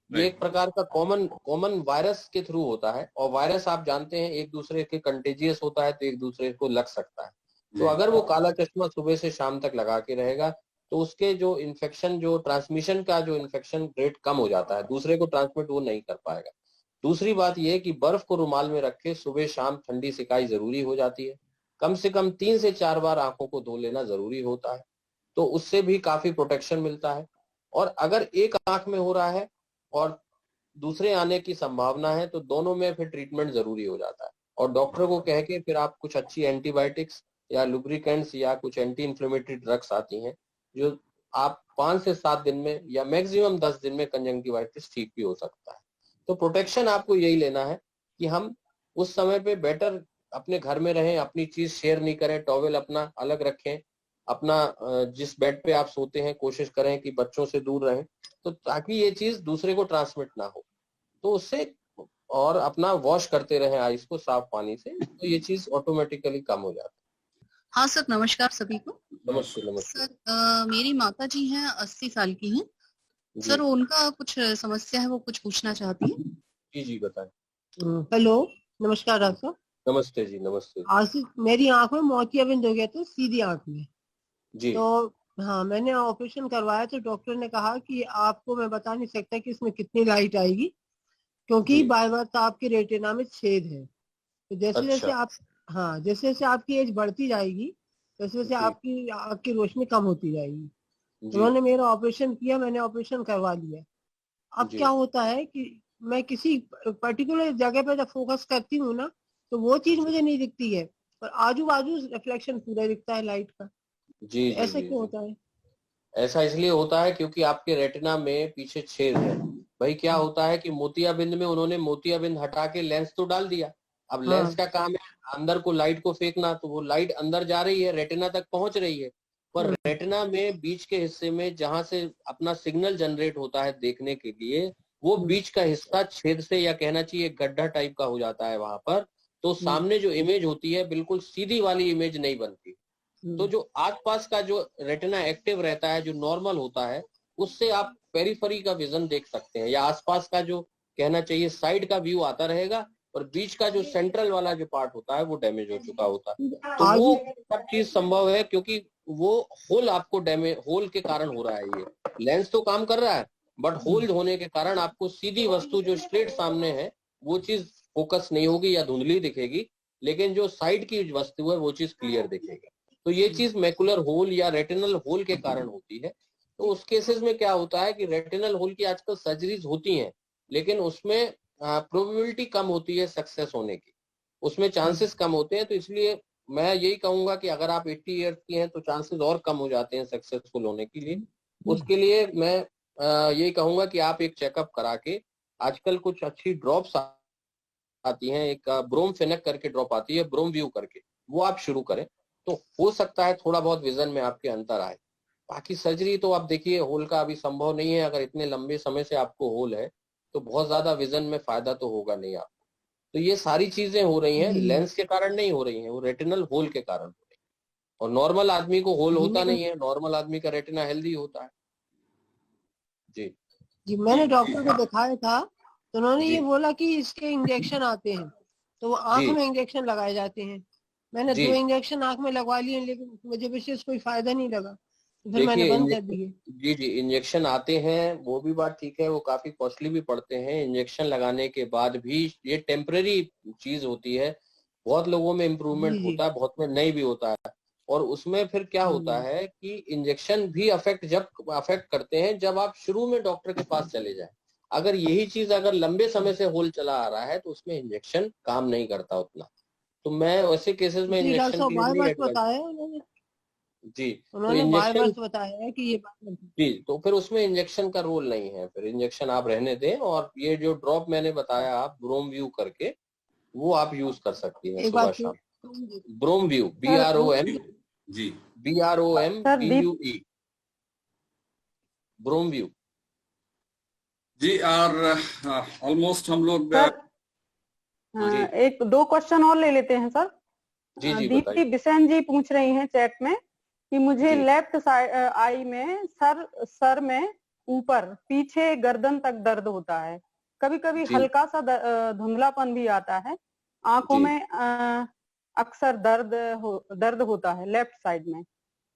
ये एक प्रकार का कॉमन वायरस के थ्रू होता है, और वायरस आप जानते हैं एक दूसरे के कंटेजियस होता है, तो एक दूसरे को लग सकता है। तो अगर वो काला चश्मा सुबह से शाम तक लगा के रहेगा तो उसके जो इन्फेक्शन, जो ट्रांसमिशन का जो इन्फेक्शन रेट कम हो जाता है, दूसरे को ट्रांसमिट वो नहीं कर पाएगा। दूसरी बात यह है कि बर्फ को रुमाल में रख के सुबह शाम ठंडी सिकाई जरूरी हो जाती है। कम से कम 3 से 4 बार आंखों को धो लेना जरूरी होता है, तो उससे भी काफी प्रोटेक्शन मिलता है। और अगर एक आंख में हो रहा है और दूसरे आने की संभावना है तो दोनों में फिर ट्रीटमेंट जरूरी हो जाता है, और डॉक्टर को कह के फिर आप कुछ अच्छी एंटीबायोटिक्स या लुब्रिकेंट्स या कुछ एंटी इन्फ्लेमेटरी ड्रग्स आती हैं, जो आप 5 से 7 दिन में या मैक्सिमम 10 दिन में कंजंक्टिवाइटिस ठीक भी हो सकता है। तो प्रोटेक्शन आपको यही लेना है कि हम उस समय पे बेटर अपने घर में रहें, अपनी चीज शेयर नहीं करें, टॉवेल अपना अलग रखें, अपना जिस बेड पे आप सोते हैं कोशिश करें कि बच्चों से दूर रहें, तो ताकि ये चीज दूसरे को ट्रांसमिट ना हो, तो उससे, और अपना वॉश करते रहें आइस को साफ पानी से, तो ये चीज ऑटोमेटिकली कम हो जाती है। हाँ सर, नमस्कार सभी को। नमस्ते। नमस्ते सर, मेरी माता जी हैं, 80 साल की हैं सर, उनका कुछ समस्या है, वो कुछ पूछना चाहती है। जी जी बताएं। हेलो, नमस्कार डॉक्टर साहब। नमस्ते जी। नमस्ते। आज मेरी आंख में मोतियाबिंद हो गया था, सीधी आंख में जी। तो हाँ, मैंने ऑपरेशन करवाया तो डॉक्टर ने कहा कि आपको मैं बता नहीं सकता कि इसमें कितनी लाइट आएगी, क्योंकि बाय बर्थ आपके रेटिना में छेद है। तो जैसे जैसे आप जैसे जैसे आपकी एज बढ़ती जाएगी वैसे वैसे आपकी आँख की रोशनी कम होती जाएगी। उन्होंने मेरा ऑपरेशन किया, मैंने ऑपरेशन करवा लिया। अब क्या होता है कि मैं किसी पर्टिकुलर जगह पे जब फोकस करती हूँ ना तो वो चीज मुझे नहीं दिखती है, पर आजू बाजू रिफ्लेक्शन पूरा दिखता है लाइट का। जी जी, ऐसा क्यों होता है? ऐसा इसलिए होता है क्योंकि आपके रेटिना में पीछे छेद है। भाई क्या होता है कि मोतियाबिंद में उन्होंने मोतियाबिंद हटा के लेंस तो डाल दिया। अब लेंस का काम है अंदर को लाइट को फेंकना, तो वो लाइट अंदर जा रही है, रेटिना तक पहुंच रही है, पर रेटिना में बीच के हिस्से में जहां से अपना सिग्नल जनरेट होता है देखने के लिए, वो बीच का हिस्सा छेद से या कहना चाहिए गड्ढा टाइप का हो जाता है वहां पर। तो सामने जो इमेज होती है बिल्कुल सीधी वाली इमेज नहीं बनती। तो जो आसपास का जो रेटिना एक्टिव रहता है, जो नॉर्मल होता है, उससे आप पेरिफेरी का विजन देख सकते हैं, या आसपास का जो कहना चाहिए साइड का व्यू आता रहेगा, और बीच का जो सेंट्रल वाला जो पार्ट होता है वो डैमेज हो चुका होता है। तो वो सब चीज संभव है क्योंकि वो होल आपको डैमेज, होल के कारण हो रहा है। ये लेंस तो काम कर रहा है, बट होल होने के कारण आपको सीधी वस्तु जो स्ट्रेट सामने है वो चीज फोकस नहीं होगी या धुंधली दिखेगी, लेकिन जो साइड की वस्तु है वो चीज क्लियर दिखेगी। तो ये चीज मैकुलर होल या रेटिनल होल के कारण होती है। तो उस केसेस में क्या होता है कि रेटिनल होल की आजकल सर्जरीज होती हैं, लेकिन उसमें प्रोबेबिलिटी कम होती है सक्सेस होने की, उसमें चांसेस कम होते हैं। तो इसलिए मैं यही कहूंगा कि अगर आप 80 ईयर्स की हैं तो चांसेस और कम हो जाते हैं सक्सेसफुल होने के लिए। उसके लिए मैं यही कहूंगा कि आप एक चेकअप करा के, आजकल कुछ अच्छी ड्रॉप्स आती हैं, एक ब्रोमफेनेक करके ड्रॉप आती है, ब्रोम व्यू करके, वो आप शुरू करें तो हो सकता है थोड़ा बहुत विजन में आपके अंतर आए। बाकी सर्जरी तो आप देखिए होल का अभी संभव नहीं है। अगर इतने लंबे समय से आपको होल है तो बहुत ज्यादा विजन में फायदा तो होगा नहीं आपको। तो ये सारी चीजें हो रही हैं, लेंस के कारण नहीं हो रही हैं, वो रेटिनल होल के कारण हो रही है। और नॉर्मल आदमी को होल होता नहीं है, नॉर्मल आदमी का रेटिना हेल्दी होता है। जी मैंने डॉक्टर को दिखाया था तो उन्होंने ये बोला कि इसके इंजेक्शन आते हैं, तो वो आंख में इंजेक्शन लगाए जाते हैं। मैंने 2 इंजेक्शन आंख में लगवा लिए, लेकिन मुझे विशेष कोई फायदा नहीं लगा, तो फिर मैंने बंद कर दिए। जी इंजेक्शन आते हैं, वो भी बात ठीक है, वो काफी कॉस्टली भी पड़ते हैं। इंजेक्शन लगाने के बाद भी ये टेम्परेरी चीज होती है। बहुत लोगों में इम्प्रूवमेंट होता है, बहुत में नहीं भी होता है। और उसमें फिर क्या होता है कि इंजेक्शन भी अफेक्ट करते हैं जब आप शुरू में डॉक्टर के पास चले जाए। अगर यही चीज अगर लंबे समय से होल चला आ रहा है तो उसमें इंजेक्शन काम नहीं करता उतना। तो मैं ऐसे केसेस में इंजेक्शन उन्होंने बाय बर्थ बताया है कि ये जी, तो फिर उसमें इंजेक्शन का रोल नहीं है, फिर इंजेक्शन आप रहने दें। और ये जो ड्रॉप मैंने बताया आप ब्रोम व्यू करके, वो आप यूज कर सकती हैं सुबह शाम। ब्रोम व्यू, BROM BROMBUE, ब्रोम व्यू जी। और ऑलमोस्ट हम लोग एक 2 क्वेश्चन और ले लेते हैं सर। जी दीप्ति बिसेन जी पूछ रही हैं चैट में कि मुझे लेफ्ट साइड आई में सर में ऊपर पीछे गर्दन तक दर्द होता है, कभी कभी हल्का सा धुंधलापन भी आता है, आंखों में अक्सर दर्द होता है लेफ्ट साइड में।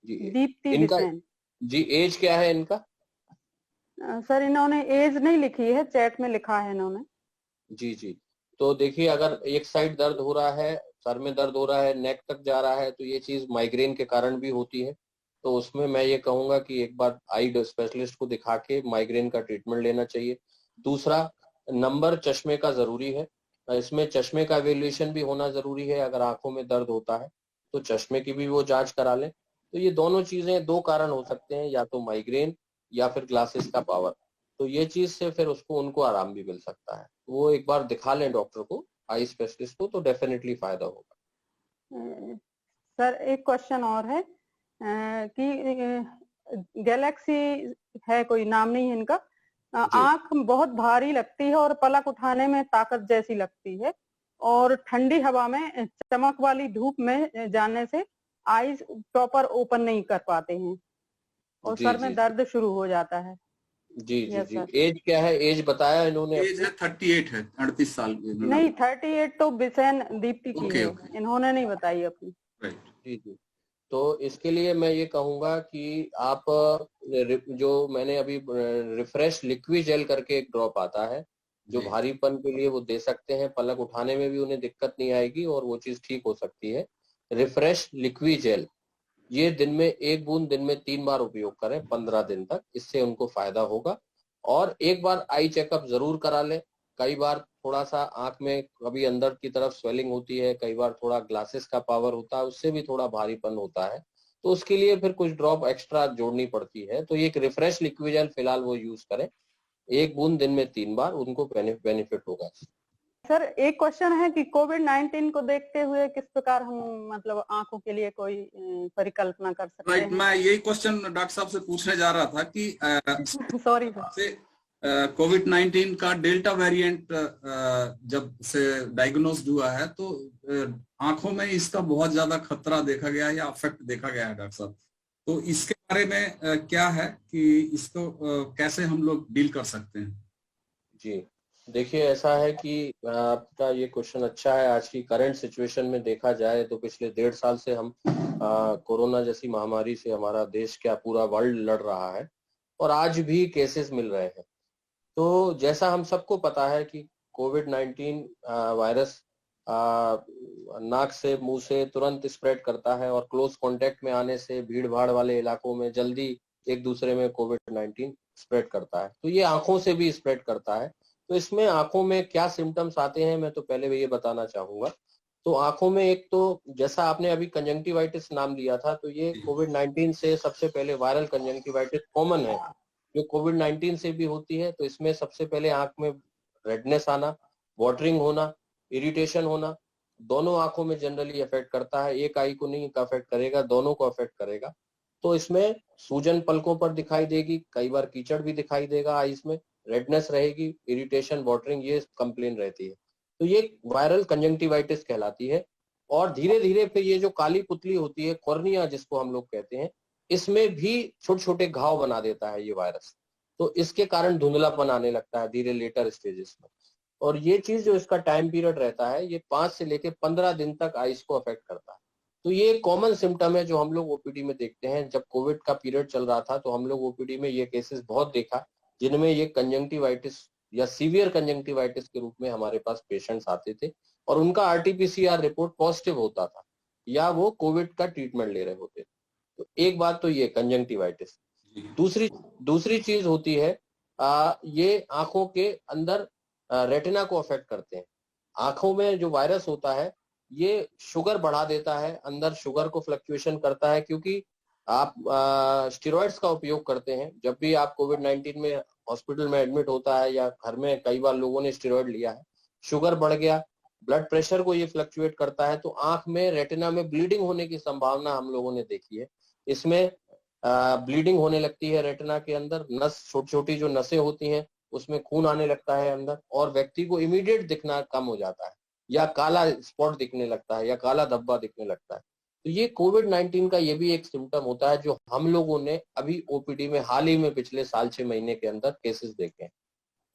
दीप्ति बिसेन जी, एज क्या है इनका? सर इन्होंने एज नहीं लिखी है, चैट में लिखा है इन्होंने। जी तो देखिए, अगर एक साइड दर्द हो रहा है, सर में दर्द हो रहा है, नेक तक जा रहा है, तो ये चीज माइग्रेन के कारण भी होती है। तो उसमें मैं ये कहूंगा कि एक बार आई स्पेशलिस्ट को दिखा के माइग्रेन का ट्रीटमेंट लेना चाहिए। दूसरा नंबर चश्मे का जरूरी है, इसमें चश्मे का एवेल्युएशन भी होना जरूरी है। अगर आंखों में दर्द होता है तो चश्मे की भी वो जांच करा लें। तो ये दोनों चीजें 2 कारण हो सकते हैं, या तो माइग्रेन या फिर ग्लासेस का पावर। तो ये चीज से फिर उनको आराम भी मिल सकता है। वो एक बार दिखा लें डॉक्टर को, आई स्पेशलिस्ट को, तो डेफिनेटली फायदा होगा। सर एक क्वेश्चन और है कि गैलेक्सी है, कोई नाम नहीं है इनका, आंख बहुत भारी लगती है और पलक उठाने में ताकत जैसी लगती है, और ठंडी हवा में चमक वाली धूप में जाने से आईज प्रॉपर ओपन नहीं कर पाते हैं, और सर में दर्द शुरू हो जाता है। जी। एज क्या है? एज बताया इन्होंने? एज है 38 है, 38 साल की। नहीं 38 तो बिसेन दीप्ति की है, इन्होंने नहीं बताई अपनी। जी तो इसके लिए मैं ये कहूंगा कि आप जो मैंने अभी रिफ्रेश लिक्विड जेल करके एक ड्रॉप आता है, जो भारीपन के लिए वो दे सकते हैं, पलक उठाने में भी उन्हें दिक्कत नहीं आएगी और वो चीज ठीक हो सकती है। रिफ्रेश लिक्विड जेल, ये दिन में 1 बूंद दिन में 3 बार उपयोग करें 15 दिन तक, इससे उनको फायदा होगा। और एक बार आई चेकअप जरूर करा लें। कई बार थोड़ा सा आंख में कभी अंदर की तरफ स्वेलिंग होती है, कई बार थोड़ा ग्लासेस का पावर होता है, उससे भी थोड़ा भारीपन होता है, तो उसके लिए फिर कुछ ड्रॉप एक्स्ट्रा जोड़नी पड़ती है। तो ये एक रिफ्रेश लिक्विड जेल फिलहाल वो यूज करें, 1 बूंद दिन में 3 बार, उनको बेनिफिट होगा। सर एक क्वेश्चन है कि कोविड-19 को देखते हुए किस प्रकार हम मतलब आंखों के लिए कोई परिकल्पना कर सकते हैं? मैं यही क्वेश्चन डॉक्टर साहब से पूछने जा रहा था कि सॉरी सर, कोविड-19 का डेल्टा वेरिएंट जब से डायग्नोस्ड हुआ है तो आंखों में इसका बहुत ज्यादा खतरा देखा गया है या अफेक्ट देखा गया है डॉक्टर साहब, तो इसके बारे में क्या है कि इसको कैसे हम लोग डील कर सकते हैं? जी देखिए, ऐसा है कि आपका ये क्वेश्चन अच्छा है। आज की करंट सिचुएशन में देखा जाए तो पिछले 1.5 साल से हम कोरोना जैसी महामारी से हमारा देश क्या पूरा वर्ल्ड लड़ रहा है और आज भी केसेस मिल रहे हैं। तो जैसा हम सबको पता है कि कोविड-19 वायरस नाक से मुंह से तुरंत स्प्रेड करता है और क्लोज कांटेक्ट में आने से भीड़ भाड़ वाले इलाकों में जल्दी एक दूसरे में कोविड-19 स्प्रेड करता है। तो ये आंखों से भी स्प्रेड करता है। तो इसमें आंखों में क्या सिम्टम्स आते हैं मैं तो पहले भी ये बताना चाहूंगा। तो आंखों में एक तो जैसा आपने अभी कंजंक्टिवाइटिस नाम लिया था, तो ये कोविड-19 से सबसे पहले वायरल कंजंक्टिवाइटिस कॉमन है जो कोविड-19 से भी होती है। तो इसमें सबसे पहले आंख में रेडनेस आना, वाटरिंग होना, इरिटेशन होना, दोनों आंखों में जनरली अफेक्ट करता है। एक आई को नहीं अफेक्ट करेगा, दोनों को अफेक्ट करेगा। तो इसमें सूजन पलकों पर दिखाई देगी, कई बार कीचड़ भी दिखाई देगा आईज में, रेडनेस रहेगी, इरिटेशन, वाटरिंग, ये कंप्लेन रहती है। तो ये वायरल कंजंक्टिवाइटिस कहलाती है। और धीरे धीरे फिर ये जो काली पुतली होती है, कॉर्निया जिसको हम लोग कहते हैं, इसमें भी छोटे छोटे घाव बना देता है ये वायरस। तो इसके कारण धुंधलापन आने लगता है धीरे लेटर स्टेजेस में। और ये चीज जो इसका टाइम पीरियड रहता है, ये 5 से लेकर 15 दिन तक आईज को अफेक्ट करता है। तो ये कॉमन सिम्टम है जो हम लोग ओपीडी में देखते हैं। जब कोविड का पीरियड चल रहा था तो हम लोग ओपीडी में ये केसेस बहुत देखा जिनमें ये कंजंक्टिवाइटिस या सीवियर कंजंक्टिवाइटिस के रूप में हमारे पास पेशेंट्स आते थे और उनका आरटीपीसीआर रिपोर्ट पॉजिटिव होता था या वो कोविड का ट्रीटमेंट ले रहे होते थे। तो एक बात तो ये कंजंक्टिवाइटिस। दूसरी चीज होती है ये आंखों के अंदर रेटिना को अफेक्ट करते हैं। आंखों में जो वायरस होता है ये शुगर बढ़ा देता है, अंदर शुगर को फ्लक्चुएशन करता है, क्योंकि आप स्टेरॉइड्स का उपयोग करते हैं। जब भी आप कोविड-19 में हॉस्पिटल में एडमिट होता है या घर में कई बार लोगों ने स्टेरॉइड लिया है, शुगर बढ़ गया, ब्लड प्रेशर को ये फ्लक्चुएट करता है, तो आंख में रेटिना में ब्लीडिंग होने की संभावना हम लोगों ने देखी है। इसमें ब्लीडिंग होने लगती है रेटिना के अंदर, नस छोटी छोटी जो नसें होती हैं उसमें खून आने लगता है अंदर और व्यक्ति को इमीडिएट दिखना कम हो जाता है या काला स्पॉट दिखने लगता है या काला धब्बा दिखने लगता है। तो ये कोविड-19 का ये भी एक सिम्टम होता है जो हम लोगों ने अभी ओपीडी में हाल ही में पिछले साल 6 महीने के अंदर केसेस देखे हैं।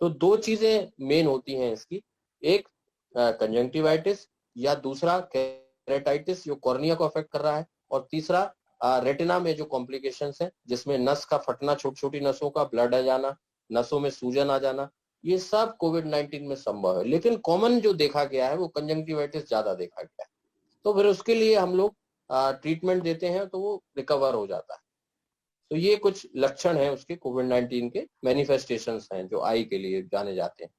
तो 2 चीजें मेन होती हैं इसकी, एक कंजंक्टिवाइटिस या दूसरा केरेटाइटिस जो कॉर्निया को अफेक्ट कर रहा है, और तीसरा रेटिना में जो कॉम्प्लिकेशंस हैं जिसमें नस का फटना, छोटी छोटी नसों का ब्लड आ जाना, नसों में सूजन आ जाना, ये सब कोविड-19 में संभव है। लेकिन कॉमन जो देखा गया है वो कंजंक्टिवाइटिस ज्यादा देखा गया है। तो फिर उसके लिए हम लोग ट्रीटमेंट देते हैं तो वो रिकवर हो जाता है। तो ये कुछ लक्षण हैं उसके कोविड-19 के, मैनिफेस्टेशंस हैं जो आई के लिए जाने जाते हैं।